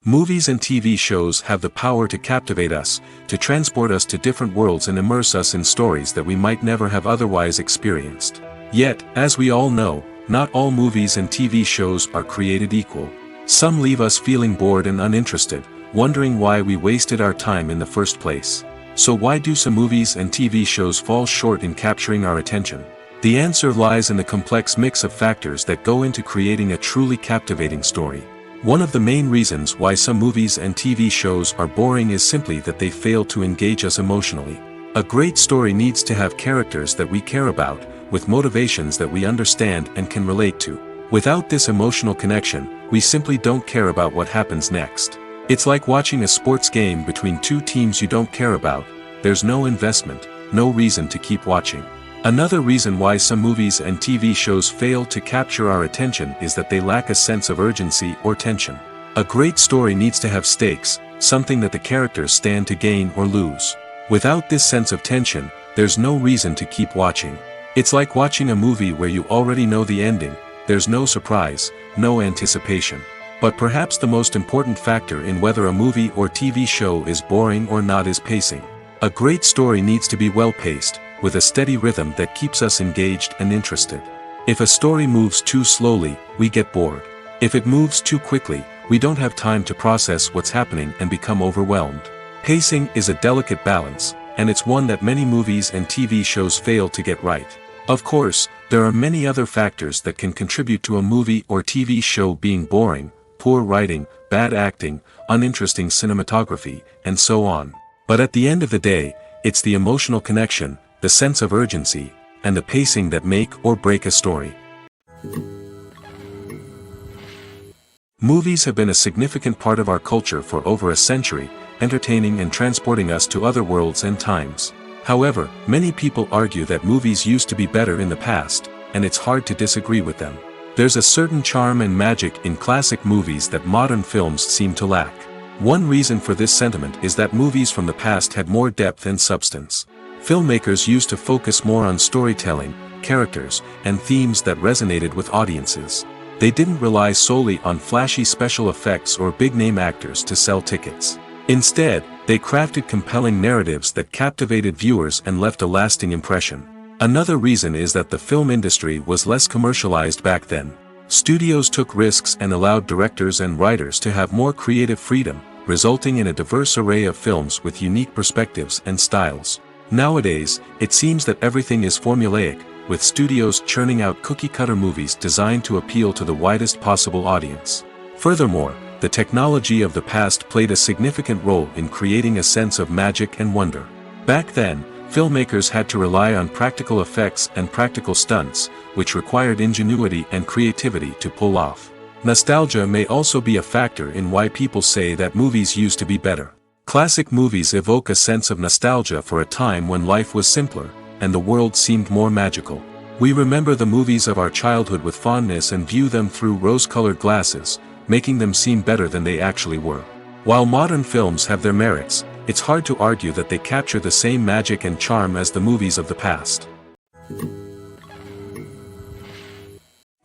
Movies and TV shows have the power to captivate us, to transport us to different worlds and immerse us in stories that we might never have otherwise experienced. Yet, as we all know, not all movies and TV shows are created equal. Some leave us feeling bored and uninterested, wondering why we wasted our time in the first place. So why do some movies and TV shows fall short in capturing our attention? The answer lies in the complex mix of factors that go into creating a truly captivating story. One of the main reasons why some movies and TV shows are boring is simply that they fail to engage us emotionally. A great story needs to have characters that we care about, with motivations that we understand and can relate to. Without this emotional connection, we simply don't care about what happens next. It's like watching a sports game between two teams you don't care about. There's no investment, no reason to keep watching. Another reason why some movies and TV shows fail to capture our attention is that they lack a sense of urgency or tension. A great story needs to have stakes, something that the characters stand to gain or lose. Without this sense of tension, there's no reason to keep watching. It's like watching a movie where you already know the ending. There's no surprise, no anticipation. But perhaps the most important factor in whether a movie or TV show is boring or not is pacing. A great story needs to be well-paced, with a steady rhythm that keeps us engaged and interested. If a story moves too slowly, we get bored. If it moves too quickly, we don't have time to process what's happening and become overwhelmed. Pacing is a delicate balance, and it's one that many movies and TV shows fail to get right. Of course, there are many other factors that can contribute to a movie or TV show being boring: poor writing, bad acting, uninteresting cinematography, and so on. But at the end of the day, it's the emotional connection, the sense of urgency, and the pacing that make or break a story. Movies have been a significant part of our culture for over a century, entertaining and transporting us to other worlds and times. However, many people argue that movies used to be better in the past, and it's hard to disagree with them. There's a certain charm and magic in classic movies that modern films seem to lack. One reason for this sentiment is that movies from the past had more depth and substance. Filmmakers used to focus more on storytelling, characters, and themes that resonated with audiences. They didn't rely solely on flashy special effects or big-name actors to sell tickets. Instead, they crafted compelling narratives that captivated viewers and left a lasting impression. Another reason is that the film industry was less commercialized back then. Studios took risks and allowed directors and writers to have more creative freedom, resulting in a diverse array of films with unique perspectives and styles. Nowadays, it seems that everything is formulaic, with studios churning out cookie-cutter movies designed to appeal to the widest possible audience. Furthermore, the technology of the past played a significant role in creating a sense of magic and wonder. Back then, filmmakers had to rely on practical effects and practical stunts, which required ingenuity and creativity to pull off. Nostalgia may also be a factor in why people say that movies used to be better. Classic movies evoke a sense of nostalgia for a time when life was simpler, and the world seemed more magical. We remember the movies of our childhood with fondness and view them through rose-colored glasses, making them seem better than they actually were. While modern films have their merits, it's hard to argue that they capture the same magic and charm as the movies of the past.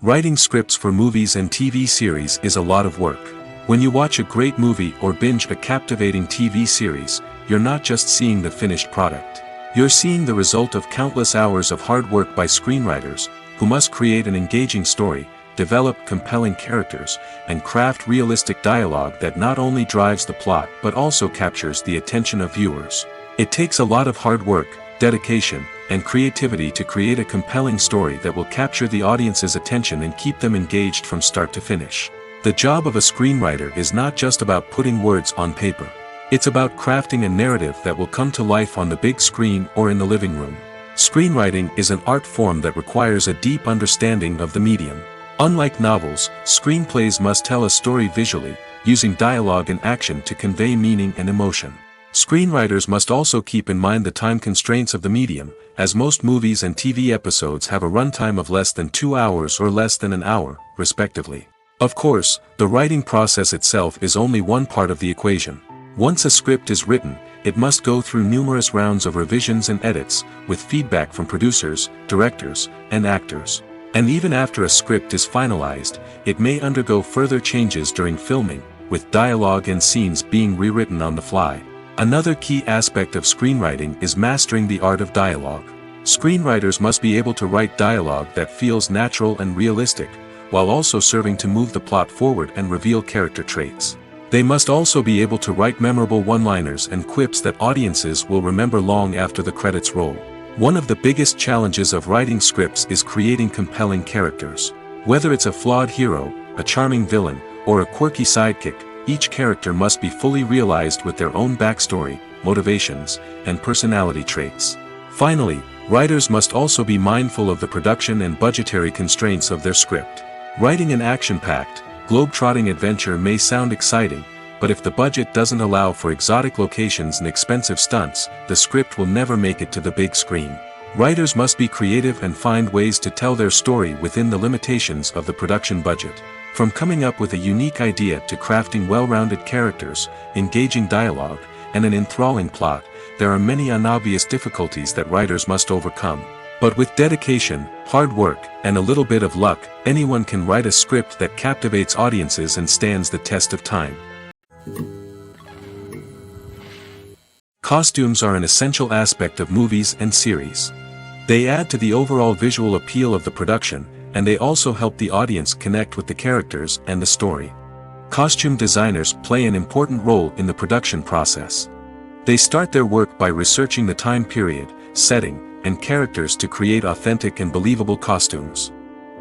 Writing scripts for movies and TV series is a lot of work. When you watch a great movie or binge a captivating TV series, you're not just seeing the finished product. You're seeing the result of countless hours of hard work by screenwriters, who must create an engaging story, develop compelling characters, and craft realistic dialogue that not only drives the plot but also captures the attention of viewers. It takes a lot of hard work, dedication, and creativity to create a compelling story that will capture the audience's attention and keep them engaged from start to finish. The job of a screenwriter is not just about putting words on paper. It's about crafting a narrative that will come to life on the big screen or in the living room. Screenwriting is an art form that requires a deep understanding of the medium. Unlike novels, screenplays must tell a story visually, using dialogue and action to convey meaning and emotion. Screenwriters must also keep in mind the time constraints of the medium, as most movies and TV episodes have a runtime of less than 2 hours or less than an hour, respectively. Of course, the writing process itself is only one part of the equation. Once a script is written, it must go through numerous rounds of revisions and edits, with feedback from producers, directors, and actors. And even after a script is finalized, it may undergo further changes during filming, with dialogue and scenes being rewritten on the fly. Another key aspect of screenwriting is mastering the art of dialogue. Screenwriters must be able to write dialogue that feels natural and realistic, while also serving to move the plot forward and reveal character traits. They must also be able to write memorable one-liners and quips that audiences will remember long after the credits roll. One of the biggest challenges of writing scripts is creating compelling characters. Whether it's a flawed hero, a charming villain, or a quirky sidekick, each character must be fully realized with their own backstory, motivations, and personality traits. Finally, writers must also be mindful of the production and budgetary constraints of their script. Writing an action-packed, globe-trotting adventure may sound exciting, but if the budget doesn't allow for exotic locations and expensive stunts, the script will never make it to the big screen. Writers must be creative and find ways to tell their story within the limitations of the production budget. From coming up with a unique idea to crafting well-rounded characters, engaging dialogue, and an enthralling plot, there are many unobvious difficulties that writers must overcome. But with dedication, hard work, and a little bit of luck, anyone can write a script that captivates audiences and stands the test of time. Costumes are an essential aspect of movies and series. They add to the overall visual appeal of the production, and they also help the audience connect with the characters and the story. Costume designers play an important role in the production process. They start their work by researching the time period, setting, and characters to create authentic and believable costumes.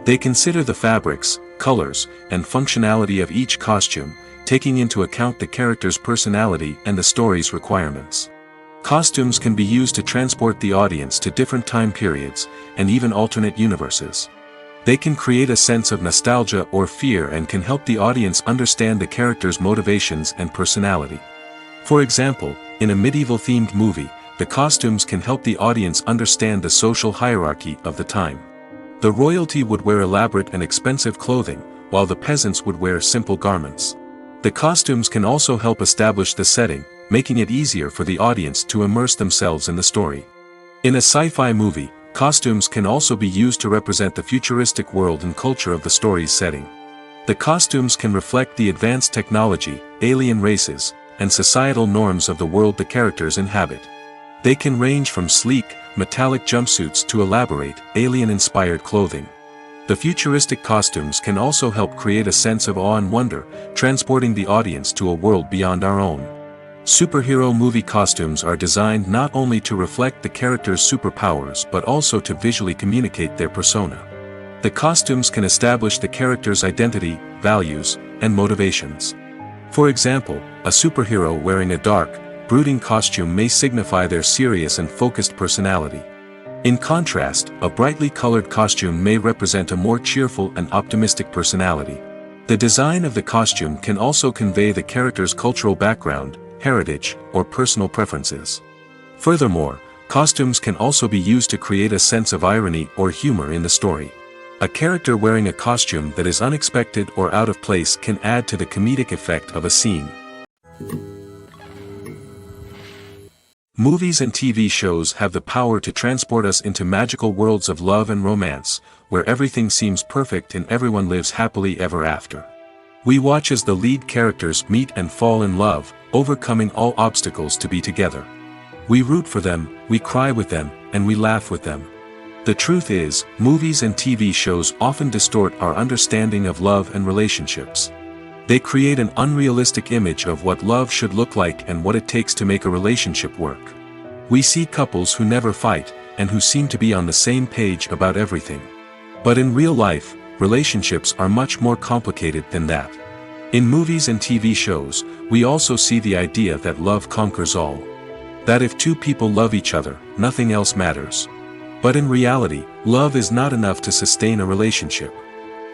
They consider the fabrics, colors, and functionality of each costume, taking into account the character's personality and the story's requirements. Costumes can be used to transport the audience to different time periods, and even alternate universes. They can create a sense of nostalgia or fear and can help the audience understand the character's motivations and personality. For example, in a medieval-themed movie, the costumes can help the audience understand the social hierarchy of the time. The royalty would wear elaborate and expensive clothing, while the peasants would wear simple garments. The costumes can also help establish the setting, making it easier for the audience to immerse themselves in the story. In a sci-fi movie, costumes can also be used to represent the futuristic world and culture of the story's setting. The costumes can reflect the advanced technology, alien races, and societal norms of the world the characters inhabit. They can range from sleek, metallic jumpsuits to elaborate, alien-inspired clothing. The futuristic costumes can also help create a sense of awe and wonder, transporting the audience to a world beyond our own. Superhero movie costumes are designed not only to reflect the character's superpowers but also to visually communicate their persona. The costumes can establish the character's identity, values, and motivations. For example, a superhero wearing a dark, brooding costume may signify their serious and focused personality. In contrast, a brightly colored costume may represent a more cheerful and optimistic personality. The design of the costume can also convey the character's cultural background, heritage, or personal preferences. Furthermore, costumes can also be used to create a sense of irony or humor in the story. A character wearing a costume that is unexpected or out of place can add to the comedic effect of a scene. Movies and TV shows have the power to transport us into magical worlds of love and romance, where everything seems perfect and everyone lives happily ever after. We watch as the lead characters meet and fall in love, overcoming all obstacles to be together. We root for them, we cry with them, and we laugh with them. The truth is, movies and TV shows often distort our understanding of love and relationships. They create an unrealistic image of what love should look like and what it takes to make a relationship work. We see couples who never fight, and who seem to be on the same page about everything. But in real life, relationships are much more complicated than that. In movies and TV shows, we also see the idea that love conquers all. That if two people love each other, nothing else matters. But in reality, love is not enough to sustain a relationship.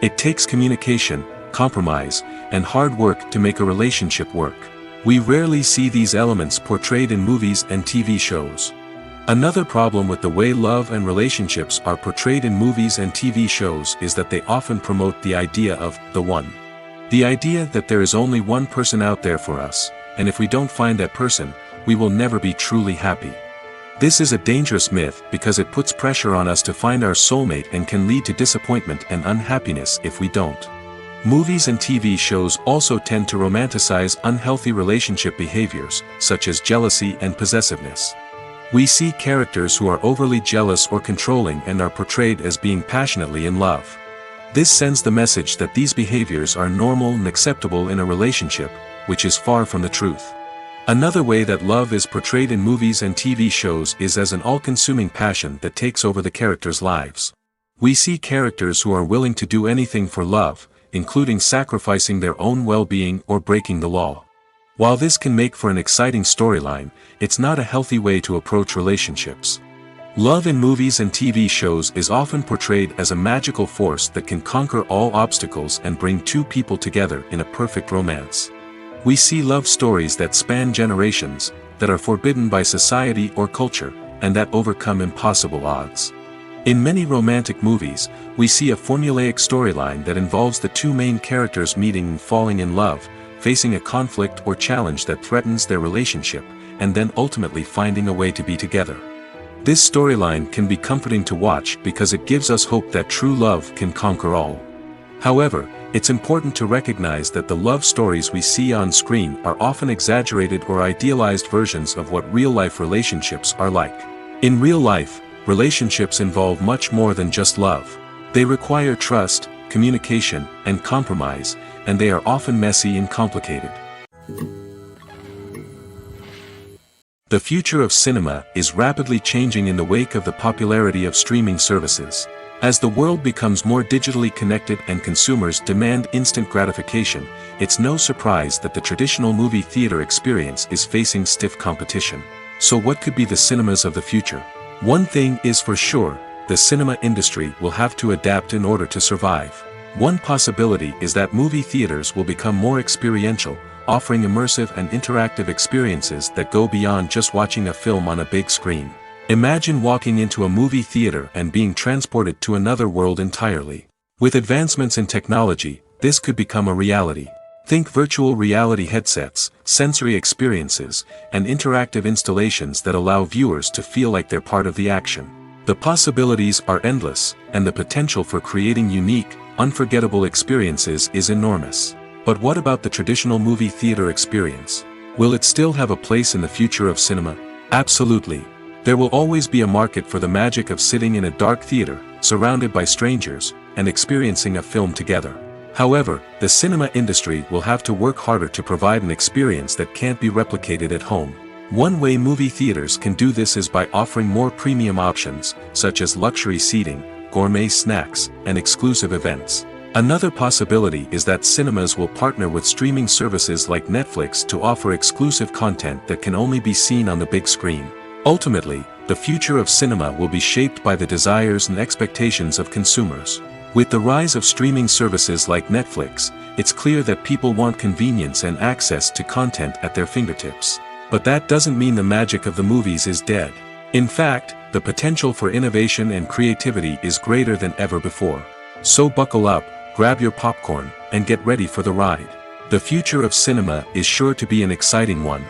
It takes communication, compromise, and hard work to make a relationship work. We rarely see these elements portrayed in movies and TV shows. Another problem with the way love and relationships are portrayed in movies and TV shows is that they often promote the idea of the one. The idea that there is only one person out there for us, and if we don't find that person, we will never be truly happy. This is a dangerous myth because it puts pressure on us to find our soulmate and can lead to disappointment and unhappiness if we don't. Movies and TV shows also tend to romanticize unhealthy relationship behaviors, such as jealousy and possessiveness. We see characters who are overly jealous or controlling and are portrayed as being passionately in love. This sends the message that these behaviors are normal and acceptable in a relationship, which is far from the truth. Another way that love is portrayed in movies and TV shows is as an all-consuming passion that takes over the characters' lives. We see characters who are willing to do anything for love, including sacrificing their own well-being or breaking the law. While this can make for an exciting storyline, it's not a healthy way to approach relationships. Love in movies and TV shows is often portrayed as a magical force that can conquer all obstacles and bring two people together in a perfect romance. We see love stories that span generations, that are forbidden by society or culture, and that overcome impossible odds. In many romantic movies, we see a formulaic storyline that involves the two main characters meeting and falling in love, facing a conflict or challenge that threatens their relationship, and then ultimately finding a way to be together. This storyline can be comforting to watch because it gives us hope that true love can conquer all. However, it's important to recognize that the love stories we see on screen are often exaggerated or idealized versions of what real-life relationships are like. In real life, relationships involve much more than just love. They require trust, communication, and compromise, and they are often messy and complicated. The future of cinema is rapidly changing in the wake of the popularity of streaming services. As the world becomes more digitally connected and consumers demand instant gratification, it's no surprise that the traditional movie theater experience is facing stiff competition. So what could be the cinemas of the future? One thing is for sure, the cinema industry will have to adapt in order to survive. One possibility is that movie theaters will become more experiential, offering immersive and interactive experiences that go beyond just watching a film on a big screen. Imagine walking into a movie theater and being transported to another world entirely. With advancements in technology, this could become a reality. Think virtual reality headsets, sensory experiences, and interactive installations that allow viewers to feel like they're part of the action. The possibilities are endless, and the potential for creating unique, unforgettable experiences is enormous. But what about the traditional movie theater experience? Will it still have a place in the future of cinema? Absolutely. There will always be a market for the magic of sitting in a dark theater, surrounded by strangers, and experiencing a film together. However, the cinema industry will have to work harder to provide an experience that can't be replicated at home. One way movie theaters can do this is by offering more premium options, such as luxury seating, gourmet snacks, and exclusive events. Another possibility is that cinemas will partner with streaming services like Netflix to offer exclusive content that can only be seen on the big screen. Ultimately, the future of cinema will be shaped by the desires and expectations of consumers. With the rise of streaming services like Netflix, it's clear that people want convenience and access to content at their fingertips. But that doesn't mean the magic of the movies is dead. In fact, the potential for innovation and creativity is greater than ever before. So buckle up, grab your popcorn, and get ready for the ride. The future of cinema is sure to be an exciting one.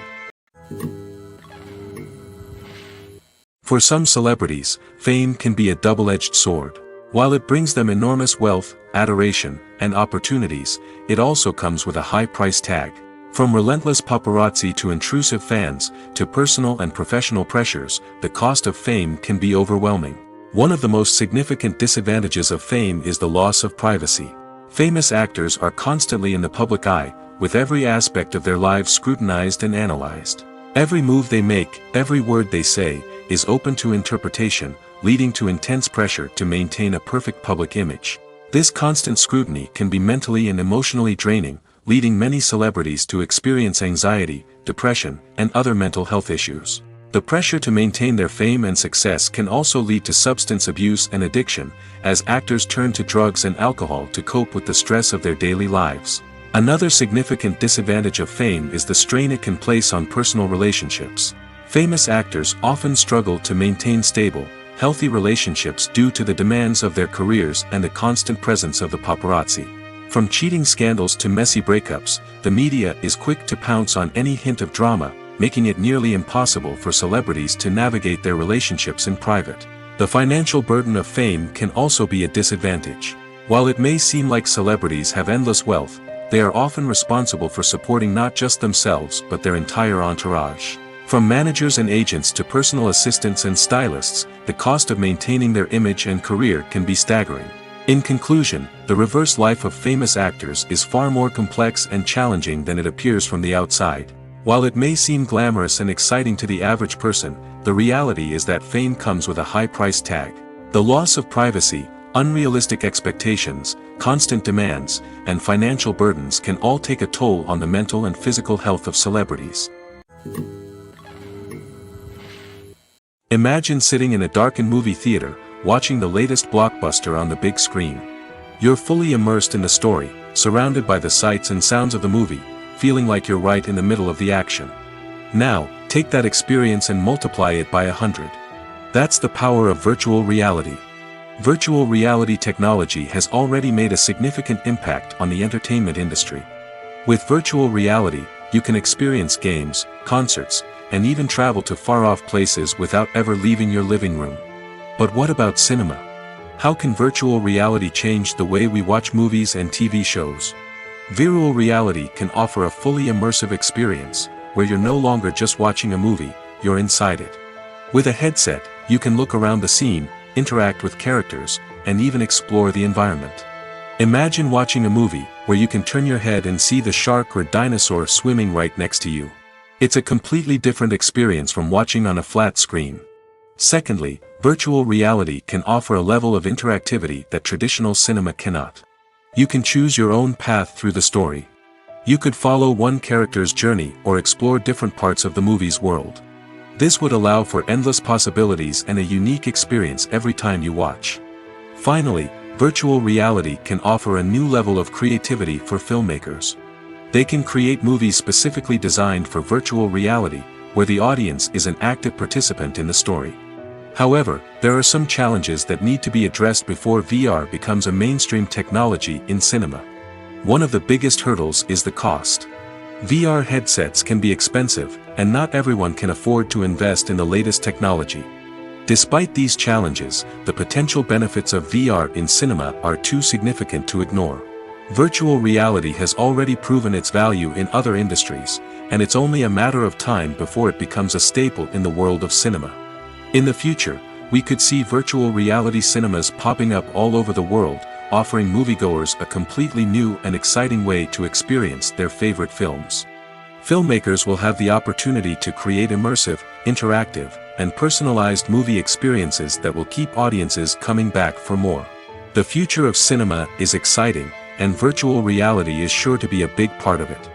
For some celebrities, fame can be a double-edged sword. While it brings them enormous wealth, adoration, and opportunities, it also comes with a high price tag. From relentless paparazzi to intrusive fans, to personal and professional pressures, the cost of fame can be overwhelming. One of the most significant disadvantages of fame is the loss of privacy. Famous actors are constantly in the public eye, with every aspect of their lives scrutinized and analyzed. Every move they make, every word they say, is open to interpretation, leading to intense pressure to maintain a perfect public image. This constant scrutiny can be mentally and emotionally draining, leading many celebrities to experience anxiety, depression, and other mental health issues. The pressure to maintain their fame and success can also lead to substance abuse and addiction, as actors turn to drugs and alcohol to cope with the stress of their daily lives. Another significant disadvantage of fame is the strain it can place on personal relationships. Famous actors often struggle to maintain stable, healthy relationships due to the demands of their careers and the constant presence of the paparazzi. From cheating scandals to messy breakups, the media is quick to pounce on any hint of drama, making it nearly impossible for celebrities to navigate their relationships in private. The financial burden of fame can also be a disadvantage. While it may seem like celebrities have endless wealth, they are often responsible for supporting not just themselves but their entire entourage. From managers and agents to personal assistants and stylists, the cost of maintaining their image and career can be staggering. In conclusion, the reverse life of famous actors is far more complex and challenging than it appears from the outside. While it may seem glamorous and exciting to the average person, the reality is that fame comes with a high price tag. The loss of privacy, unrealistic expectations, constant demands, and financial burdens can all take a toll on the mental and physical health of celebrities. Imagine sitting in a darkened movie theater, watching the latest blockbuster on the big screen. You're fully immersed in the story, surrounded by the sights and sounds of the movie, feeling like you're right in the middle of the action. Now, take that experience and multiply it by 100. That's the power of virtual reality. Virtual reality technology has already made a significant impact on the entertainment industry. With virtual reality, you can experience games, concerts, and even travel to far-off places without ever leaving your living room. But what about cinema? How can virtual reality change the way we watch movies and TV shows? Virtual reality can offer a fully immersive experience, where you're no longer just watching a movie, you're inside it. With a headset, you can look around the scene, interact with characters, and even explore the environment. Imagine watching a movie where you can turn your head and see the shark or dinosaur swimming right next to you. It's a completely different experience from watching on a flat screen. Secondly, virtual reality can offer a level of interactivity that traditional cinema cannot. You can choose your own path through the story. You could follow one character's journey or explore different parts of the movie's world. This would allow for endless possibilities and a unique experience every time you watch. Finally, virtual reality can offer a new level of creativity for filmmakers. They can create movies specifically designed for virtual reality, where the audience is an active participant in the story. However, there are some challenges that need to be addressed before VR becomes a mainstream technology in cinema. One of the biggest hurdles is the cost. VR headsets can be expensive, and not everyone can afford to invest in the latest technology. Despite these challenges, the potential benefits of VR in cinema are too significant to ignore. Virtual reality has already proven its value in other industries, and it's only a matter of time before it becomes a staple in the world of cinema. In the future, we could see virtual reality cinemas popping up all over the world, offering moviegoers a completely new and exciting way to experience their favorite films. Filmmakers will have the opportunity to create immersive, interactive, and personalized movie experiences that will keep audiences coming back for more. The future of cinema is exciting, and virtual reality is sure to be a big part of it.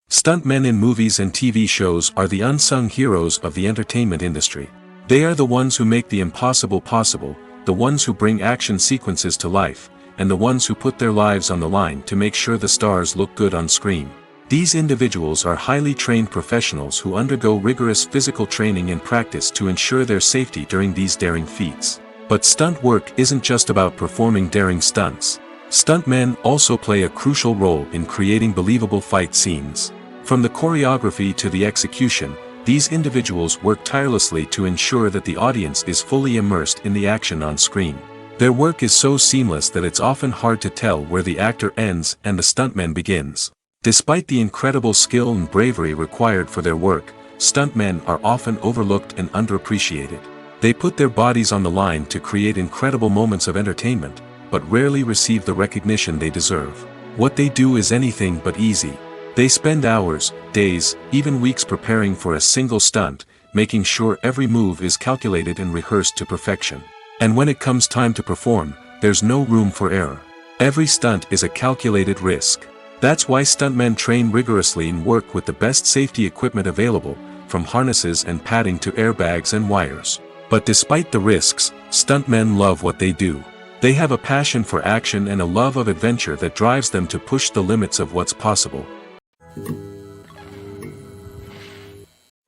Stuntmen in movies and TV shows are the unsung heroes of the entertainment industry. They are the ones who make the impossible possible, the ones who bring action sequences to life, and the ones who put their lives on the line to make sure the stars look good on screen. These individuals are highly trained professionals who undergo rigorous physical training and practice to ensure their safety during these daring feats. But stunt work isn't just about performing daring stunts. Stuntmen also play a crucial role in creating believable fight scenes. From the choreography to the execution, these individuals work tirelessly to ensure that the audience is fully immersed in the action on screen. Their work is so seamless that it's often hard to tell where the actor ends and the stuntman begins. Despite the incredible skill and bravery required for their work, stuntmen are often overlooked and underappreciated. They put their bodies on the line to create incredible moments of entertainment, but rarely receive the recognition they deserve. What they do is anything but easy. They spend hours, days, even weeks preparing for a single stunt, making sure every move is calculated and rehearsed to perfection. And when it comes time to perform, there's no room for error. Every stunt is a calculated risk. That's why stuntmen train rigorously and work with the best safety equipment available, from harnesses and padding to airbags and wires. But despite the risks, stuntmen love what they do. They have a passion for action and a love of adventure that drives them to push the limits of what's possible.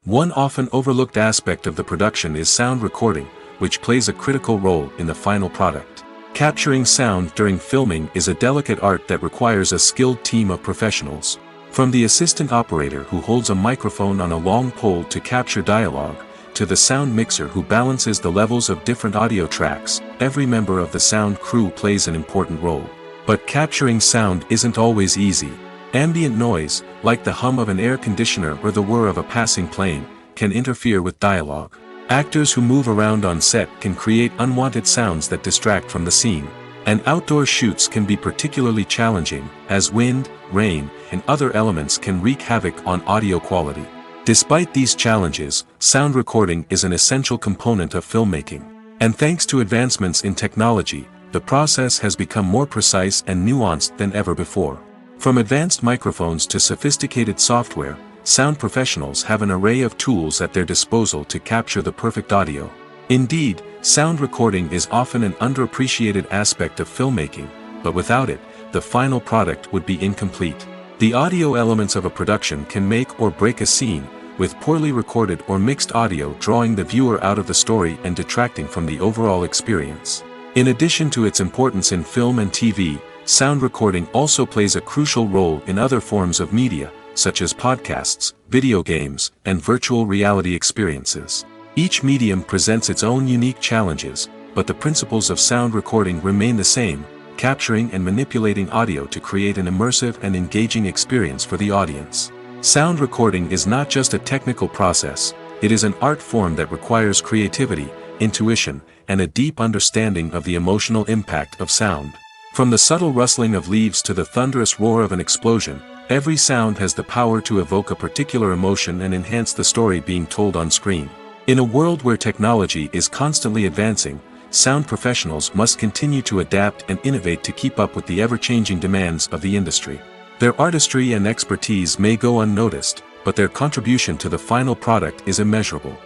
One often overlooked aspect of the production is sound recording, which plays a critical role in the final product. Capturing sound during filming is a delicate art that requires a skilled team of professionals. From the assistant operator who holds a microphone on a long pole to capture dialogue, to the sound mixer who balances the levels of different audio tracks, every member of the sound crew plays an important role. But capturing sound isn't always easy. Ambient noise, like the hum of an air conditioner or the whir of a passing plane, can interfere with dialogue. Actors who move around on set can create unwanted sounds that distract from the scene. And outdoor shoots can be particularly challenging, as wind, rain, and other elements can wreak havoc on audio quality. Despite these challenges, sound recording is an essential component of filmmaking. And thanks to advancements in technology, the process has become more precise and nuanced than ever before. From advanced microphones to sophisticated software, sound professionals have an array of tools at their disposal to capture the perfect audio. Indeed, sound recording is often an underappreciated aspect of filmmaking, but without it, the final product would be incomplete. The audio elements of a production can make or break a scene, with poorly recorded or mixed audio drawing the viewer out of the story and detracting from the overall experience. In addition to its importance in film and TV, sound recording also plays a crucial role in other forms of media, such as podcasts, video games, and virtual reality experiences. Each medium presents its own unique challenges, but the principles of sound recording remain the same, capturing and manipulating audio to create an immersive and engaging experience for the audience. Sound recording is not just a technical process, it is an art form that requires creativity, intuition, and a deep understanding of the emotional impact of sound. From the subtle rustling of leaves to the thunderous roar of an explosion, every sound has the power to evoke a particular emotion and enhance the story being told on screen. In a world where technology is constantly advancing, sound professionals must continue to adapt and innovate to keep up with the ever-changing demands of the industry. Their artistry and expertise may go unnoticed, but their contribution to the final product is immeasurable.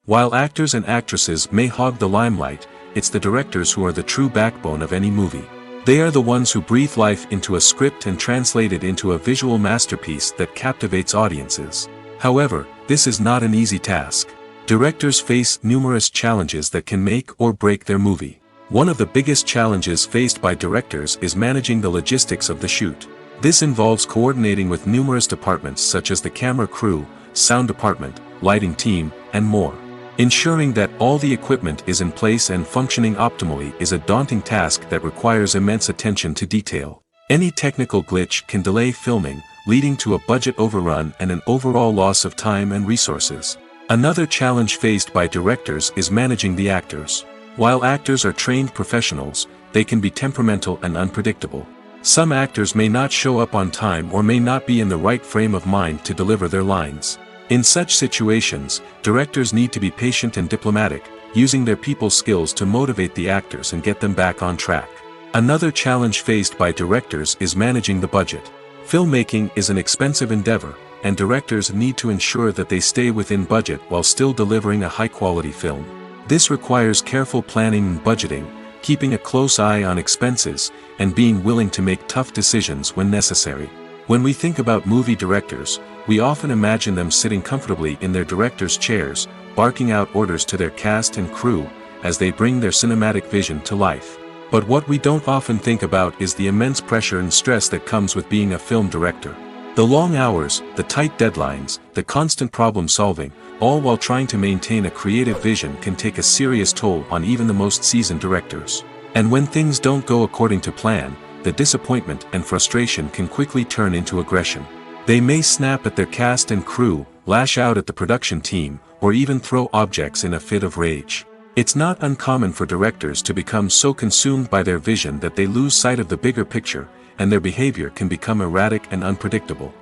While actors and actresses may hog the limelight, it's the directors who are the true backbone of any movie. They are the ones who breathe life into a script and translate it into a visual masterpiece that captivates audiences. However, this is not an easy task. Directors face numerous challenges that can make or break their movie. One of the biggest challenges faced by directors is managing the logistics of the shoot. This involves coordinating with numerous departments such as the camera crew, sound department, lighting team, and more. Ensuring that all the equipment is in place and functioning optimally is a daunting task that requires immense attention to detail. Any technical glitch can delay filming, leading to a budget overrun and an overall loss of time and resources. Another challenge faced by directors is managing the actors. While actors are trained professionals, they can be temperamental and unpredictable. Some actors may not show up on time or may not be in the right frame of mind to deliver their lines. In such situations, directors need to be patient and diplomatic, using their people skills to motivate the actors and get them back on track. Another challenge faced by directors is managing the budget. Filmmaking is an expensive endeavor, and directors need to ensure that they stay within budget while still delivering a high-quality film. This requires careful planning and budgeting, keeping a close eye on expenses, and being willing to make tough decisions when necessary. When we think about movie directors, we often imagine them sitting comfortably in their director's chairs, barking out orders to their cast and crew, as they bring their cinematic vision to life. But what we don't often think about is the immense pressure and stress that comes with being a film director. The long hours, the tight deadlines, the constant problem solving, all while trying to maintain a creative vision can take a serious toll on even the most seasoned directors. And when things don't go according to plan, the disappointment and frustration can quickly turn into aggression. They may snap at their cast and crew, lash out at the production team, or even throw objects in a fit of rage. It's not uncommon for directors to become so consumed by their vision that they lose sight of the bigger picture, and their behavior can become erratic and unpredictable.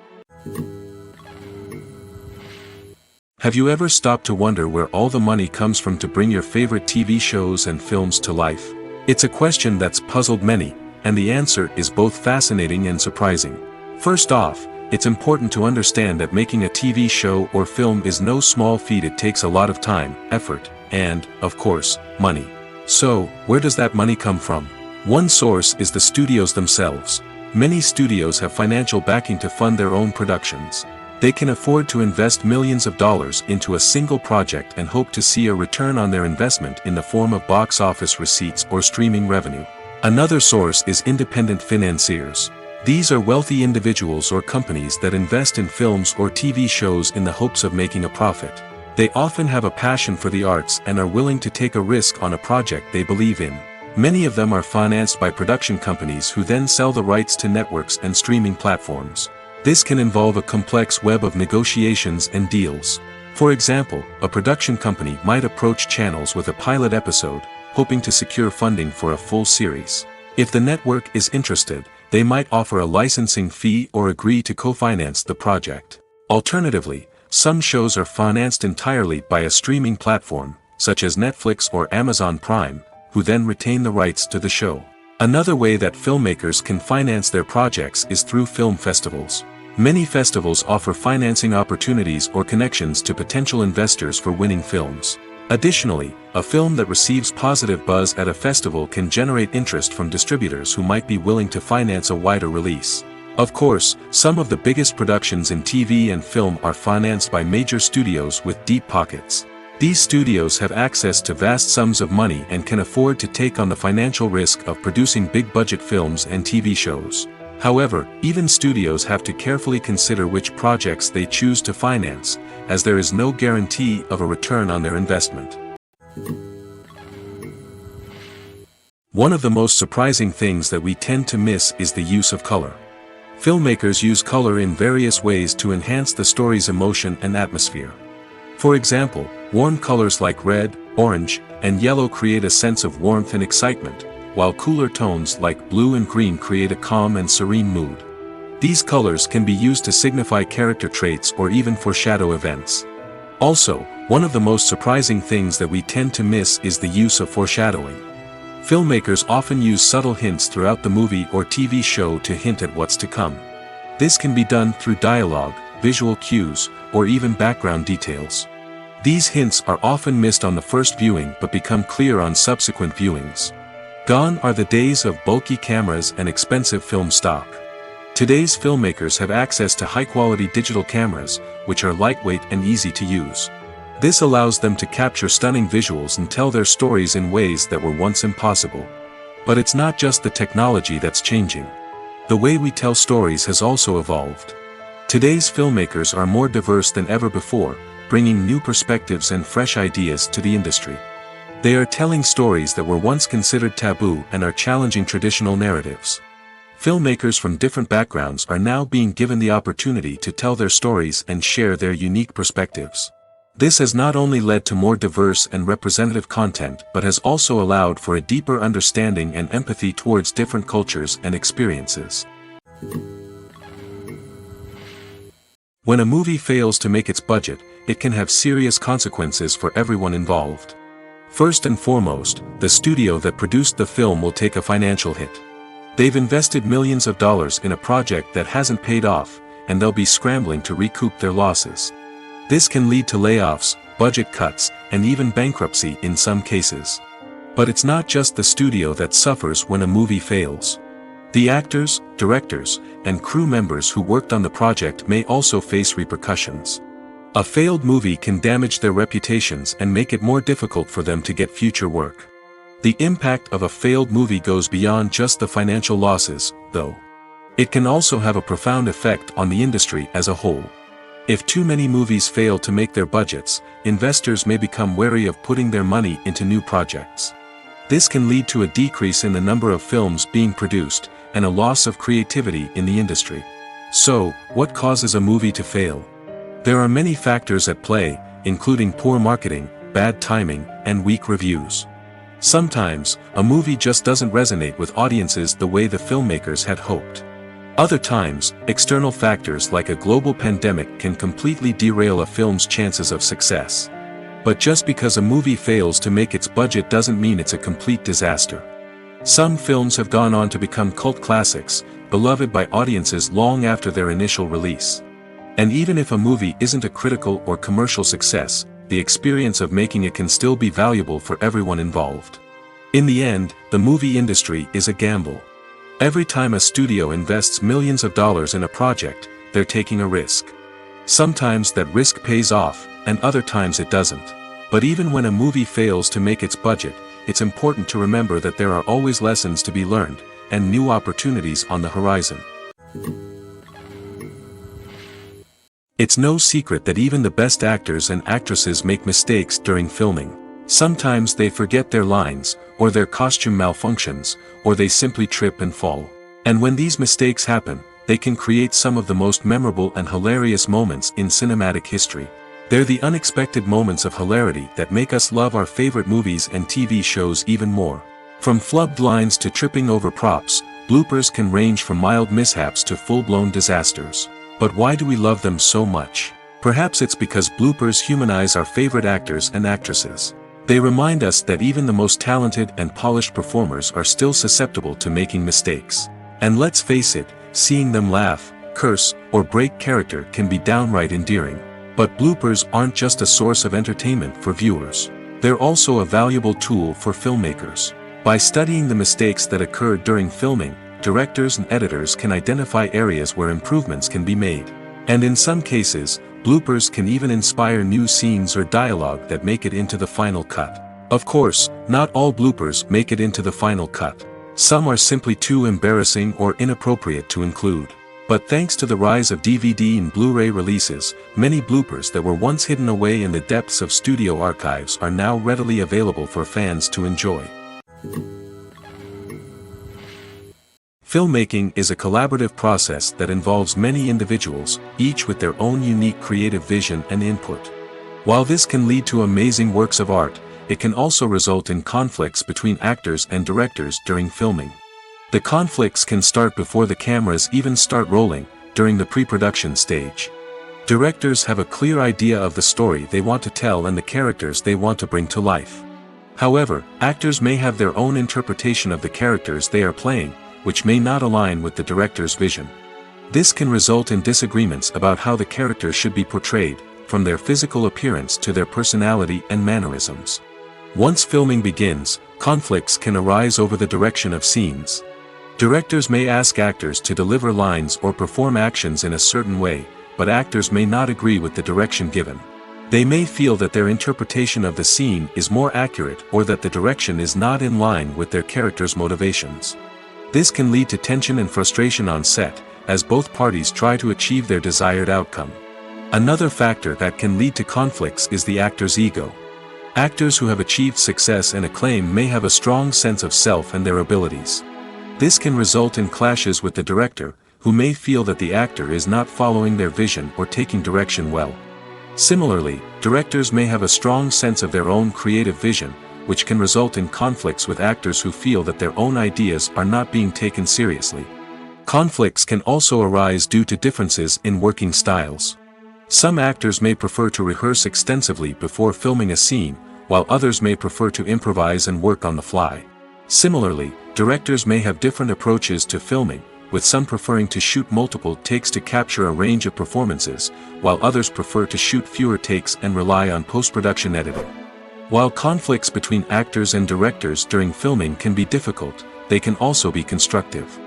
Have you ever stopped to wonder where all the money comes from to bring your favorite TV shows and films to life? It's a question that's puzzled many, and the answer is both fascinating and surprising. First off, it's important to understand that making a TV show or film is no small feat. It takes a lot of time, effort, and, of course, money. So, where does that money come from? One source is the studios themselves. Many studios have financial backing to fund their own productions. They can afford to invest millions of dollars into a single project and hope to see a return on their investment in the form of box office receipts or streaming revenue. Another source is independent financiers. These are wealthy individuals or companies that invest in films or TV shows in the hopes of making a profit. They often have a passion for the arts and are willing to take a risk on a project they believe in. Many of them are financed by production companies who then sell the rights to networks and streaming platforms. This can involve a complex web of negotiations and deals. For example, a production company might approach channels with a pilot episode, hoping to secure funding for a full series. If the network is interested, they might offer a licensing fee or agree to co-finance the project. Alternatively, some shows are financed entirely by a streaming platform, such as Netflix or Amazon Prime, who then retain the rights to the show. Another way that filmmakers can finance their projects is through film festivals. Many festivals offer financing opportunities or connections to potential investors for winning films. Additionally, a film that receives positive buzz at a festival can generate interest from distributors who might be willing to finance a wider release. Of course, some of the biggest productions in TV and film are financed by major studios with deep pockets. These studios have access to vast sums of money and can afford to take on the financial risk of producing big-budget films and TV shows. However, even studios have to carefully consider which projects they choose to finance, as there is no guarantee of a return on their investment. One of the most surprising things that we tend to miss is the use of color. Filmmakers use color in various ways to enhance the story's emotion and atmosphere. For example, warm colors like red, orange, and yellow create a sense of warmth and excitement, while cooler tones like blue and green create a calm and serene mood. These colors can be used to signify character traits or even foreshadow events. Also, one of the most surprising things that we tend to miss is the use of foreshadowing. Filmmakers often use subtle hints throughout the movie or TV show to hint at what's to come. This can be done through dialogue, visual cues, or even background details. These hints are often missed on the first viewing but become clear on subsequent viewings. Gone are the days of bulky cameras and expensive film stock. Today's filmmakers have access to high-quality digital cameras, which are lightweight and easy to use. This allows them to capture stunning visuals and tell their stories in ways that were once impossible. But it's not just the technology that's changing. The way we tell stories has also evolved. Today's filmmakers are more diverse than ever before, bringing new perspectives and fresh ideas to the industry. They are telling stories that were once considered taboo and are challenging traditional narratives. Filmmakers from different backgrounds are now being given the opportunity to tell their stories and share their unique perspectives. This has not only led to more diverse and representative content but has also allowed for a deeper understanding and empathy towards different cultures and experiences. When a movie fails to make its budget, it can have serious consequences for everyone involved. First and foremost, the studio that produced the film will take a financial hit. They've invested millions of dollars in a project that hasn't paid off, and they'll be scrambling to recoup their losses. This can lead to layoffs, budget cuts, and even bankruptcy in some cases. But it's not just the studio that suffers when a movie fails. The actors, directors, and crew members who worked on the project may also face repercussions. A failed movie can damage their reputations and make it more difficult for them to get future work. The impact of a failed movie goes beyond just the financial losses, though. It can also have a profound effect on the industry as a whole. If too many movies fail to make their budgets, investors may become wary of putting their money into new projects. This can lead to a decrease in the number of films being produced, and a loss of creativity in the industry. So, what causes a movie to fail? There are many factors at play, including poor marketing, bad timing, and weak reviews. Sometimes, a movie just doesn't resonate with audiences the way the filmmakers had hoped. Other times, external factors like a global pandemic can completely derail a film's chances of success. But just because a movie fails to make its budget doesn't mean it's a complete disaster. Some films have gone on to become cult classics, beloved by audiences long after their initial release. And even if a movie isn't a critical or commercial success, the experience of making it can still be valuable for everyone involved. In the end, the movie industry is a gamble. Every time a studio invests millions of dollars in a project, they're taking a risk. Sometimes that risk pays off, and other times it doesn't. But even when a movie fails to make its budget, it's important to remember that there are always lessons to be learned, and new opportunities on the horizon. It's no secret that even the best actors and actresses make mistakes during filming. Sometimes they forget their lines, or their costume malfunctions, or they simply trip and fall. And when these mistakes happen, they can create some of the most memorable and hilarious moments in cinematic history. They're the unexpected moments of hilarity that make us love our favorite movies and TV shows even more. From flubbed lines to tripping over props, bloopers can range from mild mishaps to full-blown disasters. But why do we love them so much? Perhaps it's because bloopers humanize our favorite actors and actresses. They remind us that even the most talented and polished performers are still susceptible to making mistakes. And let's face it, seeing them laugh, curse, or break character can be downright endearing. But bloopers aren't just a source of entertainment for viewers. They're also a valuable tool for filmmakers. By studying the mistakes that occur during filming, directors and editors can identify areas where improvements can be made. And in some cases, bloopers can even inspire new scenes or dialogue that make it into the final cut. Of course, not all bloopers make it into the final cut. Some are simply too embarrassing or inappropriate to include. But thanks to the rise of DVD and Blu-ray releases, many bloopers that were once hidden away in the depths of studio archives are now readily available for fans to enjoy. Filmmaking is a collaborative process that involves many individuals, each with their own unique creative vision and input. While this can lead to amazing works of art, it can also result in conflicts between actors and directors during filming. The conflicts can start before the cameras even start rolling, during the pre-production stage. Directors have a clear idea of the story they want to tell and the characters they want to bring to life. However, actors may have their own interpretation of the characters they are playing, which may not align with the director's vision. This can result in disagreements about how the characters should be portrayed, from their physical appearance to their personality and mannerisms. Once filming begins, conflicts can arise over the direction of scenes. Directors may ask actors to deliver lines or perform actions in a certain way, but actors may not agree with the direction given. They may feel that their interpretation of the scene is more accurate or that the direction is not in line with their character's motivations. This can lead to tension and frustration on set, as both parties try to achieve their desired outcome. Another factor that can lead to conflicts is the actor's ego. Actors who have achieved success and acclaim may have a strong sense of self and their abilities. This can result in clashes with the director, who may feel that the actor is not following their vision or taking direction well. Similarly, directors may have a strong sense of their own creative vision, which can result in conflicts with actors who feel that their own ideas are not being taken seriously. Conflicts can also arise due to differences in working styles. Some actors may prefer to rehearse extensively before filming a scene, while others may prefer to improvise and work on the fly. Similarly, directors may have different approaches to filming, with some preferring to shoot multiple takes to capture a range of performances, while others prefer to shoot fewer takes and rely on post-production editing. While conflicts between actors and directors during filming can be difficult, they can also be constructive.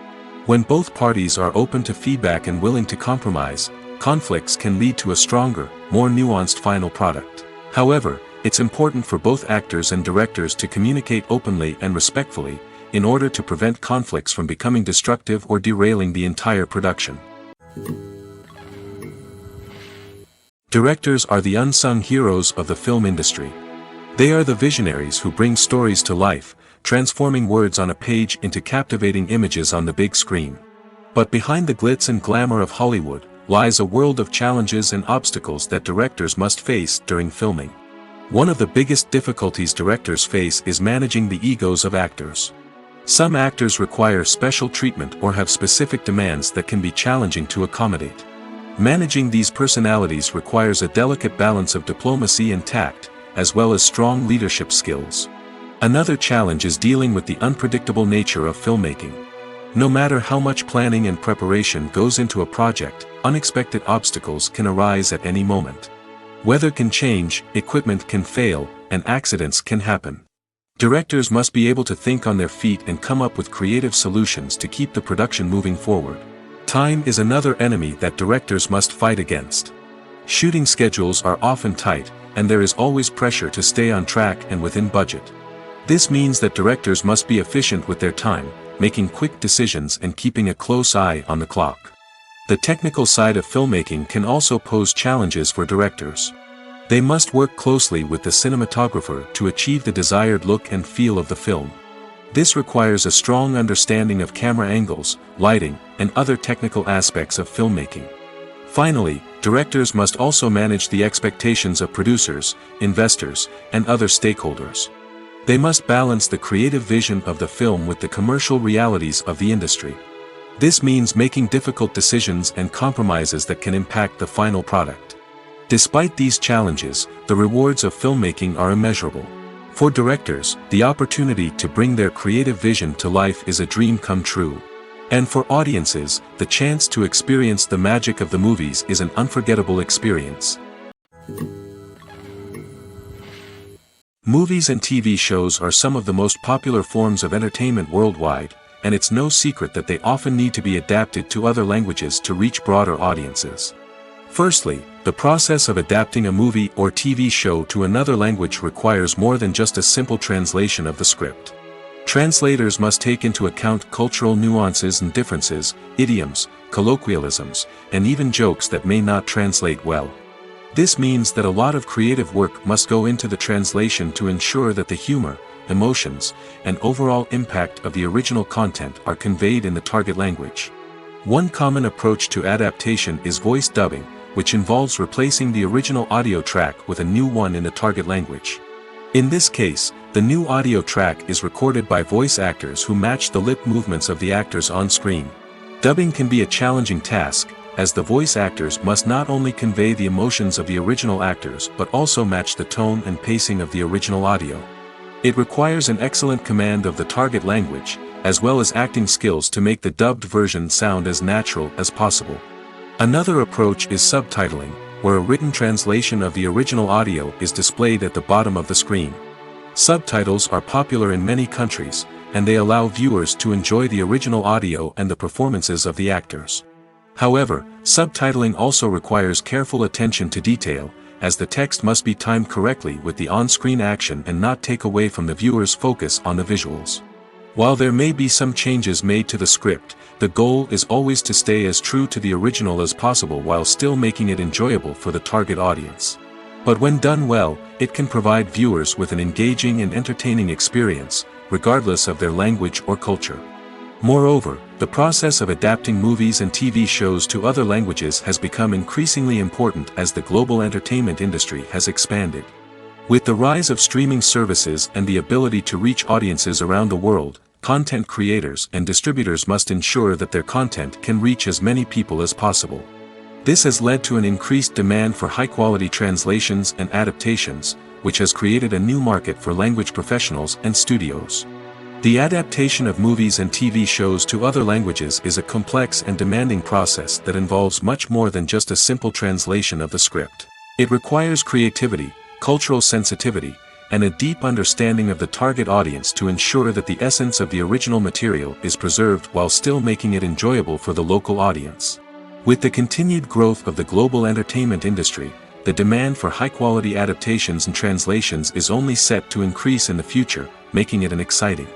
When both parties are open to feedback and willing to compromise, conflicts can lead to a stronger, more nuanced final product. However, it's important for both actors and directors to communicate openly and respectfully, in order to prevent conflicts from becoming destructive or derailing the entire production. Directors are the unsung heroes of the film industry. They are the visionaries who bring stories to life, transforming words on a page into captivating images on the big screen. But behind the glitz and glamour of Hollywood, lies a world of challenges and obstacles that directors must face during filming. One of the biggest difficulties directors face is managing the egos of actors. Some actors require special treatment or have specific demands that can be challenging to accommodate. Managing these personalities requires a delicate balance of diplomacy and tact, as well as strong leadership skills. Another challenge is dealing with the unpredictable nature of filmmaking. No matter how much planning and preparation goes into a project, unexpected obstacles can arise at any moment. Weather can change, equipment can fail, and accidents can happen. Directors must be able to think on their feet and come up with creative solutions to keep the production moving forward. Time is another enemy that directors must fight against. Shooting schedules are often tight, and there is always pressure to stay on track and within budget. This means that directors must be efficient with their time, making quick decisions and keeping a close eye on the clock. The technical side of filmmaking can also pose challenges for directors. They must work closely with the cinematographer to achieve the desired look and feel of the film. This requires a strong understanding of camera angles, lighting, and other technical aspects of filmmaking. Finally, directors must also manage the expectations of producers, investors, and other stakeholders. They must balance the creative vision of the film with the commercial realities of the industry. This means making difficult decisions and compromises that can impact the final product. Despite these challenges, the rewards of filmmaking are immeasurable. For directors, the opportunity to bring their creative vision to life is a dream come true. And for audiences, the chance to experience the magic of the movies is an unforgettable experience. Movies and TV shows are some of the most popular forms of entertainment worldwide, and it's no secret that they often need to be adapted to other languages to reach broader audiences. Firstly, the process of adapting a movie or TV show to another language requires more than just a simple translation of the script. Translators must take into account cultural nuances and differences, idioms, colloquialisms, and even jokes that may not translate well. This means that a lot of creative work must go into the translation to ensure that the humor, emotions, and overall impact of the original content are conveyed in the target language. One common approach to adaptation is voice dubbing, which involves replacing the original audio track with a new one in the target language. In this case, the new audio track is recorded by voice actors who match the lip movements of the actors on screen. Dubbing can be a challenging task, as the voice actors must not only convey the emotions of the original actors but also match the tone and pacing of the original audio. It requires an excellent command of the target language, as well as acting skills to make the dubbed version sound as natural as possible. Another approach is subtitling, where a written translation of the original audio is displayed at the bottom of the screen. Subtitles are popular in many countries, and they allow viewers to enjoy the original audio and the performances of the actors. However, subtitling also requires careful attention to detail, as the text must be timed correctly with the on-screen action and not take away from the viewer's focus on the visuals. While there may be some changes made to the script, the goal is always to stay as true to the original as possible while still making it enjoyable for the target audience. But when done well, it can provide viewers with an engaging and entertaining experience, regardless of their language or culture. Moreover, the process of adapting movies and TV shows to other languages has become increasingly important as the global entertainment industry has expanded. With the rise of streaming services and the ability to reach audiences around the world, content creators and distributors must ensure that their content can reach as many people as possible. This has led to an increased demand for high-quality translations and adaptations, which has created a new market for language professionals and studios. The adaptation of movies and TV shows to other languages is a complex and demanding process that involves much more than just a simple translation of the script. It requires creativity, cultural sensitivity, and a deep understanding of the target audience to ensure that the essence of the original material is preserved while still making it enjoyable for the local audience. With the continued growth of the global entertainment industry, the demand for high-quality adaptations and translations is only set to increase in the future, making it an exciting.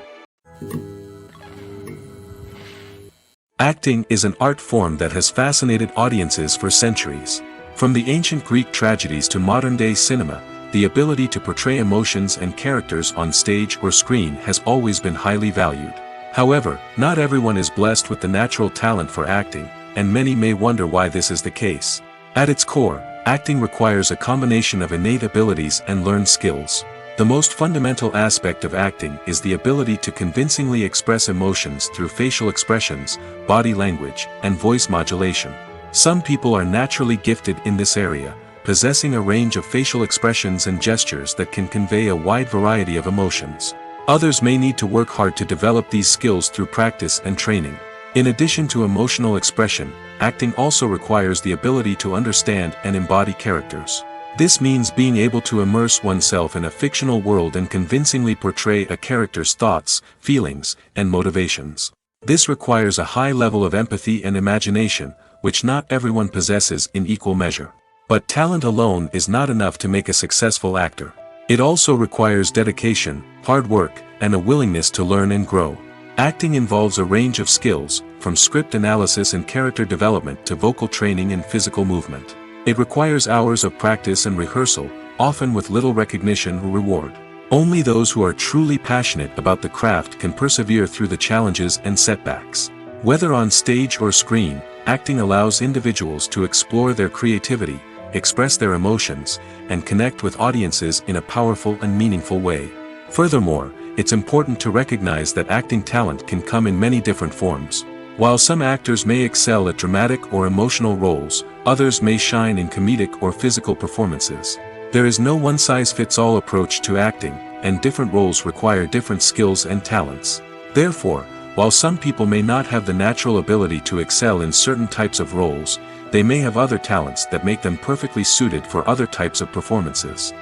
Acting is an art form that has fascinated audiences for centuries. From the ancient Greek tragedies to modern-day cinema, the ability to portray emotions and characters on stage or screen has always been highly valued. However, not everyone is blessed with the natural talent for acting, and many may wonder why this is the case. At its core, acting requires a combination of innate abilities and learned skills. The most fundamental aspect of acting is the ability to convincingly express emotions through facial expressions, body language, and voice modulation. Some people are naturally gifted in this area, possessing a range of facial expressions and gestures that can convey a wide variety of emotions. Others may need to work hard to develop these skills through practice and training. In addition to emotional expression, acting also requires the ability to understand and embody characters. This means being able to immerse oneself in a fictional world and convincingly portray a character's thoughts, feelings, and motivations. This requires a high level of empathy and imagination, which not everyone possesses in equal measure. But talent alone is not enough to make a successful actor. It also requires dedication, hard work, and a willingness to learn and grow. Acting involves a range of skills, from script analysis and character development to vocal training and physical movement. It requires hours of practice and rehearsal, often with little recognition or reward. Only those who are truly passionate about the craft can persevere through the challenges and setbacks. Whether on stage or screen, acting allows individuals to explore their creativity, express their emotions, and connect with audiences in a powerful and meaningful way. Furthermore, it's important to recognize that acting talent can come in many different forms. While some actors may excel at dramatic or emotional roles, others may shine in comedic or physical performances. There is no one-size-fits-all approach to acting, and different roles require different skills and talents. Therefore, while some people may not have the natural ability to excel in certain types of roles, they may have other talents that make them perfectly suited for other types of performances.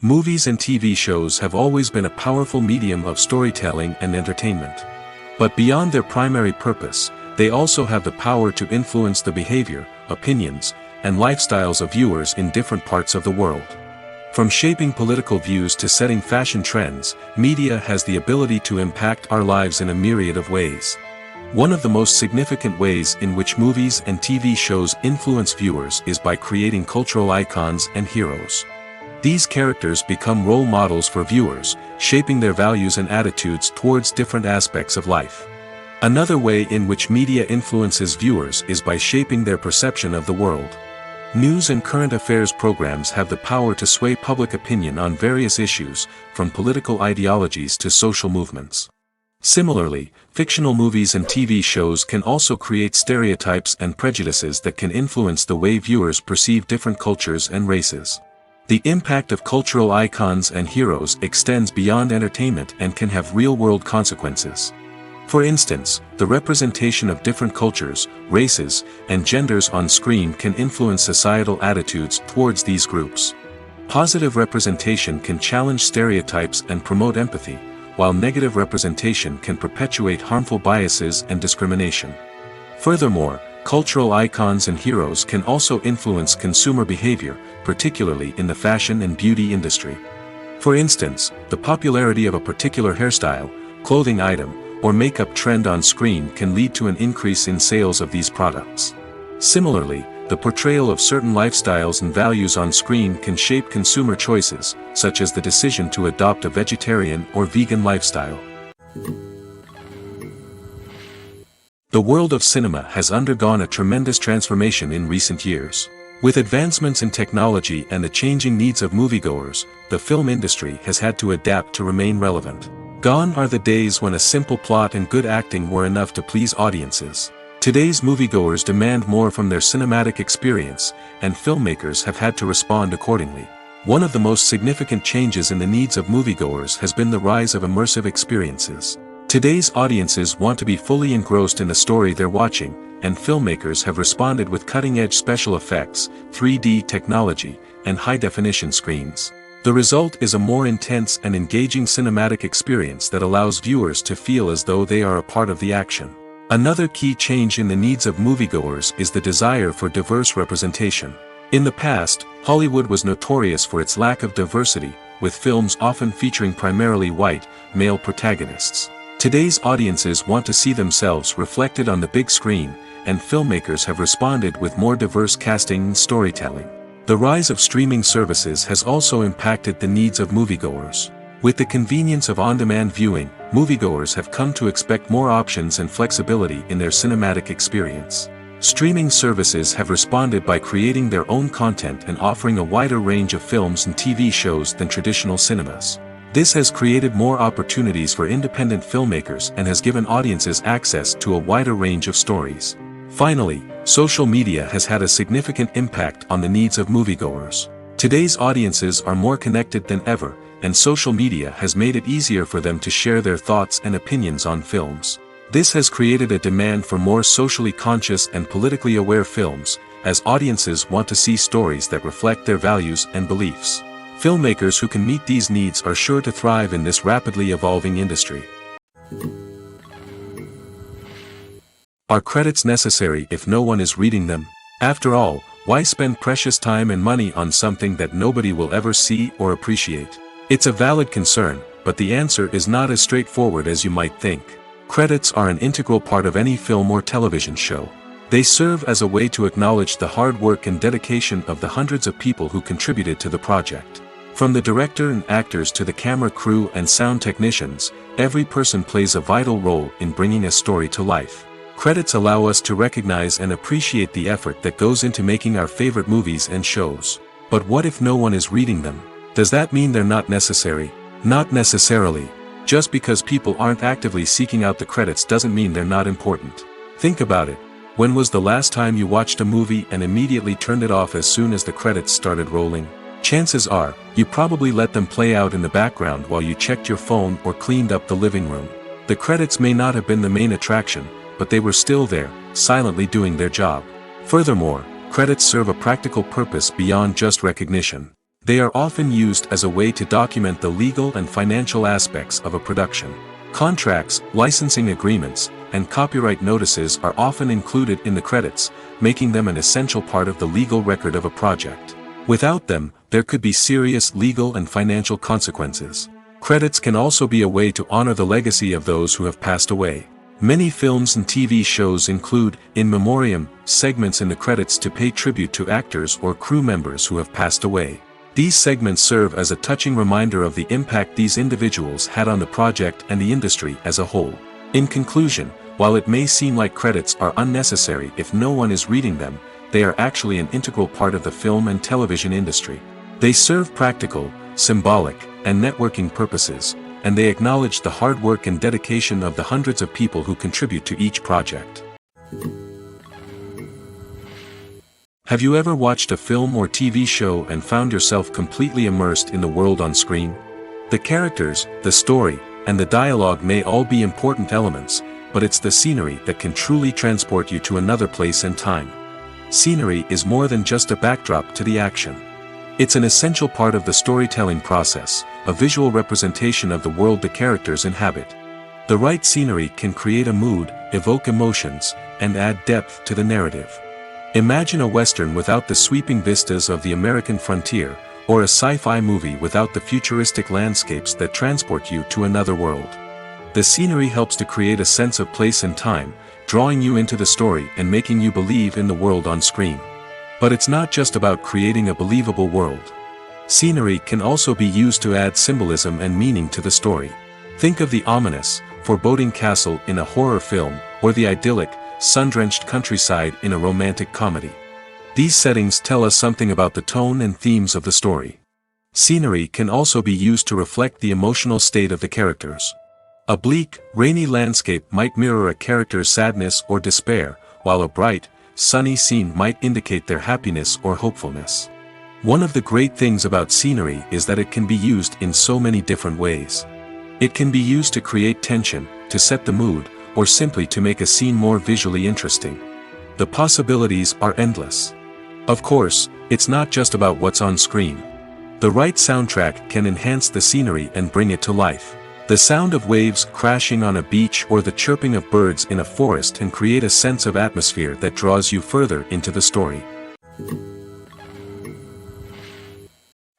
Movies and TV shows have always been a powerful medium of storytelling and entertainment. But beyond their primary purpose, they also have the power to influence the behavior, opinions, and lifestyles of viewers in different parts of the world. From shaping political views to setting fashion trends, media has the ability to impact our lives in a myriad of ways. One of the most significant ways in which movies and TV shows influence viewers is by creating cultural icons and heroes. These characters become role models for viewers, shaping their values and attitudes towards different aspects of life. Another way in which media influences viewers is by shaping their perception of the world. News and current affairs programs have the power to sway public opinion on various issues, from political ideologies to social movements. Similarly, fictional movies and TV shows can also create stereotypes and prejudices that can influence the way viewers perceive different cultures and races. The impact of cultural icons and heroes extends beyond entertainment and can have real-world consequences. For instance, the representation of different cultures, races, and genders on screen can influence societal attitudes towards these groups. Positive representation can challenge stereotypes and promote empathy, while negative representation can perpetuate harmful biases and discrimination. Furthermore, cultural icons and heroes can also influence consumer behavior, particularly in the fashion and beauty industry. For instance, the popularity of a particular hairstyle, clothing item, or makeup trend on screen can lead to an increase in sales of these products. Similarly, the portrayal of certain lifestyles and values on screen can shape consumer choices, such as the decision to adopt a vegetarian or vegan lifestyle. The world of cinema has undergone a tremendous transformation in recent years. With advancements in technology and the changing needs of moviegoers, the film industry has had to adapt to remain relevant. Gone are the days when a simple plot and good acting were enough to please audiences. Today's moviegoers demand more from their cinematic experience, and filmmakers have had to respond accordingly. One of the most significant changes in the needs of moviegoers has been the rise of immersive experiences. Today's audiences want to be fully engrossed in the story they're watching, and filmmakers have responded with cutting-edge special effects, 3D technology, and high-definition screens. The result is a more intense and engaging cinematic experience that allows viewers to feel as though they are a part of the action. Another key change in the needs of moviegoers is the desire for diverse representation. In the past, Hollywood was notorious for its lack of diversity, with films often featuring primarily white, male protagonists. Today's audiences want to see themselves reflected on the big screen, and filmmakers have responded with more diverse casting and storytelling. The rise of streaming services has also impacted the needs of moviegoers. With the convenience of on-demand viewing, moviegoers have come to expect more options and flexibility in their cinematic experience. Streaming services have responded by creating their own content and offering a wider range of films and TV shows than traditional cinemas. This has created more opportunities for independent filmmakers and has given audiences access to a wider range of stories. Finally, social media has had a significant impact on the needs of moviegoers. Today's audiences are more connected than ever, and social media has made it easier for them to share their thoughts and opinions on films. This has created a demand for more socially conscious and politically aware films, as audiences want to see stories that reflect their values and beliefs. Filmmakers who can meet these needs are sure to thrive in this rapidly evolving industry. Are credits necessary if no one is reading them? After all, why spend precious time and money on something that nobody will ever see or appreciate? It's a valid concern, but the answer is not as straightforward as you might think. Credits are an integral part of any film or television show. They serve as a way to acknowledge the hard work and dedication of the hundreds of people who contributed to the project. From the director and actors to the camera crew and sound technicians, every person plays a vital role in bringing a story to life. Credits allow us to recognize and appreciate the effort that goes into making our favorite movies and shows. But what if no one is reading them? Does that mean they're not necessary? Not necessarily. Just because people aren't actively seeking out the credits doesn't mean they're not important. Think about it. When was the last time you watched a movie and immediately turned it off as soon as the credits started rolling? Chances are, you probably let them play out in the background while you checked your phone or cleaned up the living room. The credits may not have been the main attraction, but they were still there, silently doing their job. Furthermore, credits serve a practical purpose beyond just recognition. They are often used as a way to document the legal and financial aspects of a production. Contracts, licensing agreements, and copyright notices are often included in the credits, making them an essential part of the legal record of a project. Without them, there could be serious legal and financial consequences. Credits can also be a way to honor the legacy of those who have passed away. Many films and TV shows include, in memoriam, segments in the credits to pay tribute to actors or crew members who have passed away. These segments serve as a touching reminder of the impact these individuals had on the project and the industry as a whole. In conclusion, while it may seem like credits are unnecessary if no one is reading them, they are actually an integral part of the film and television industry. They serve practical, symbolic, and networking purposes, and they acknowledge the hard work and dedication of the hundreds of people who contribute to each project. Have you ever watched a film or TV show and found yourself completely immersed in the world on screen? The characters, the story, and the dialogue may all be important elements, but it's the scenery that can truly transport you to another place and time. Scenery is more than just a backdrop to the action. It's an essential part of the storytelling process, a visual representation of the world the characters inhabit. The right scenery can create a mood, evoke emotions, and add depth to the narrative. Imagine a Western without the sweeping vistas of the American frontier, or a sci-fi movie without the futuristic landscapes that transport you to another world. The scenery helps to create a sense of place and time, drawing you into the story and making you believe in the world on screen. But it's not just about creating a believable world. Scenery can also be used to add symbolism and meaning to the story. Think of the ominous, foreboding castle in a horror film, or the idyllic, sun-drenched countryside in a romantic comedy. These settings tell us something about the tone and themes of the story. Scenery can also be used to reflect the emotional state of the characters. A bleak, rainy landscape might mirror a character's sadness or despair, while a bright, sunny scene might indicate their happiness or hopefulness. One of the great things about scenery is that it can be used in so many different ways. It can be used to create tension, to set the mood, or simply to make a scene more visually interesting. The possibilities are endless. Of course, it's not just about what's on screen. The right soundtrack can enhance the scenery and bring it to life. The sound of waves crashing on a beach or the chirping of birds in a forest can create a sense of atmosphere that draws you further into the story.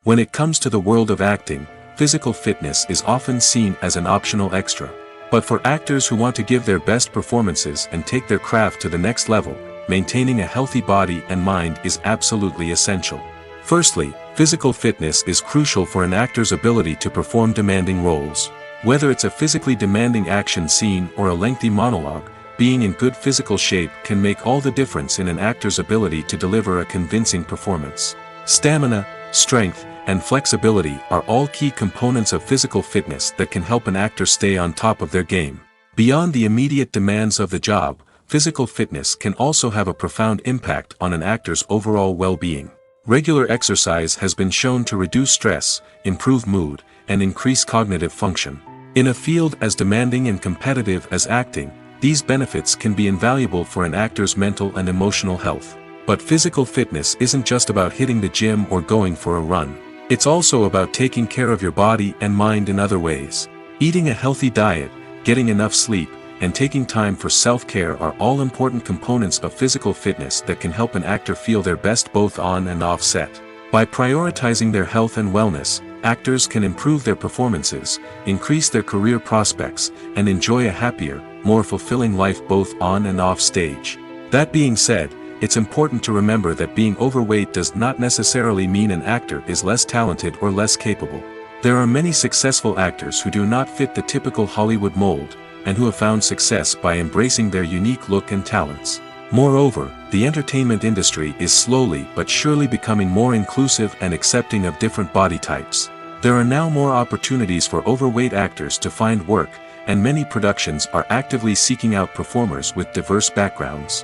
When it comes to the world of acting, physical fitness is often seen as an optional extra. But for actors who want to give their best performances and take their craft to the next level, maintaining a healthy body and mind is absolutely essential. Firstly, physical fitness is crucial for an actor's ability to perform demanding roles. Whether it's a physically demanding action scene or a lengthy monologue, being in good physical shape can make all the difference in an actor's ability to deliver a convincing performance. Stamina, strength, and flexibility are all key components of physical fitness that can help an actor stay on top of their game. Beyond the immediate demands of the job, physical fitness can also have a profound impact on an actor's overall well-being. Regular exercise has been shown to reduce stress, improve mood, and increase cognitive function. In a field as demanding and competitive as acting, these benefits can be invaluable for an actor's mental and emotional health. But physical fitness isn't just about hitting the gym or going for a run. It's also about taking care of your body and mind in other ways. Eating a healthy diet, getting enough sleep, and taking time for self-care are all important components of physical fitness that can help an actor feel their best both on and off set. By prioritizing their health and wellness, actors can improve their performances, increase their career prospects, and enjoy a happier, more fulfilling life both on and off stage. That being said, it's important to remember that being overweight does not necessarily mean an actor is less talented or less capable. There are many successful actors who do not fit the typical Hollywood mold, and who have found success by embracing their unique look and talents. Moreover, the entertainment industry is slowly but surely becoming more inclusive and accepting of different body types. There are now more opportunities for overweight actors to find work, and many productions are actively seeking out performers with diverse backgrounds.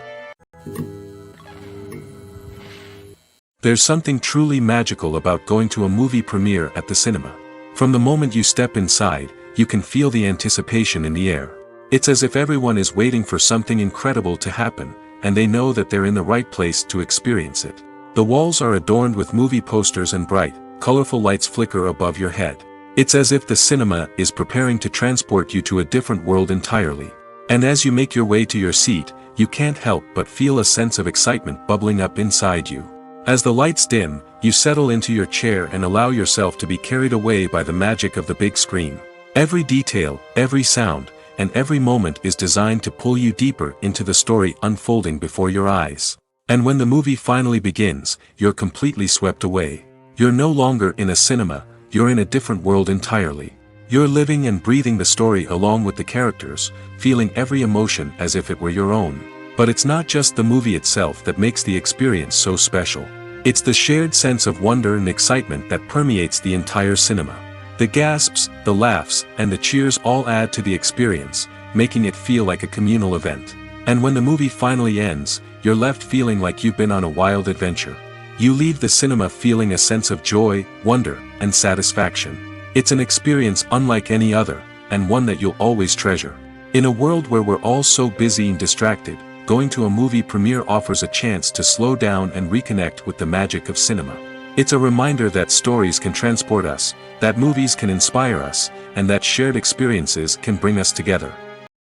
There's something truly magical about going to a movie premiere at the cinema. From the moment you step inside, you can feel the anticipation in the air. It's as if everyone is waiting for something incredible to happen, and they know that they're in the right place to experience it. The walls are adorned with movie posters and bright, colorful lights flicker above your head. It's as if the cinema is preparing to transport you to a different world entirely. And as you make your way to your seat, you can't help but feel a sense of excitement bubbling up inside you. As the lights dim, you settle into your chair and allow yourself to be carried away by the magic of the big screen. Every detail, every sound, and every moment is designed to pull you deeper into the story unfolding before your eyes. And when the movie finally begins, you're completely swept away. You're no longer in a cinema, you're in a different world entirely. You're living and breathing the story along with the characters, feeling every emotion as if it were your own. But it's not just the movie itself that makes the experience so special. It's the shared sense of wonder and excitement that permeates the entire cinema. The gasps, the laughs, and the cheers all add to the experience, making it feel like a communal event. And when the movie finally ends, you're left feeling like you've been on a wild adventure. You leave the cinema feeling a sense of joy, wonder, and satisfaction. It's an experience unlike any other, and one that you'll always treasure. In a world where we're all so busy and distracted, going to a movie premiere offers a chance to slow down and reconnect with the magic of cinema. It's a reminder that stories can transport us, that movies can inspire us, and that shared experiences can bring us together.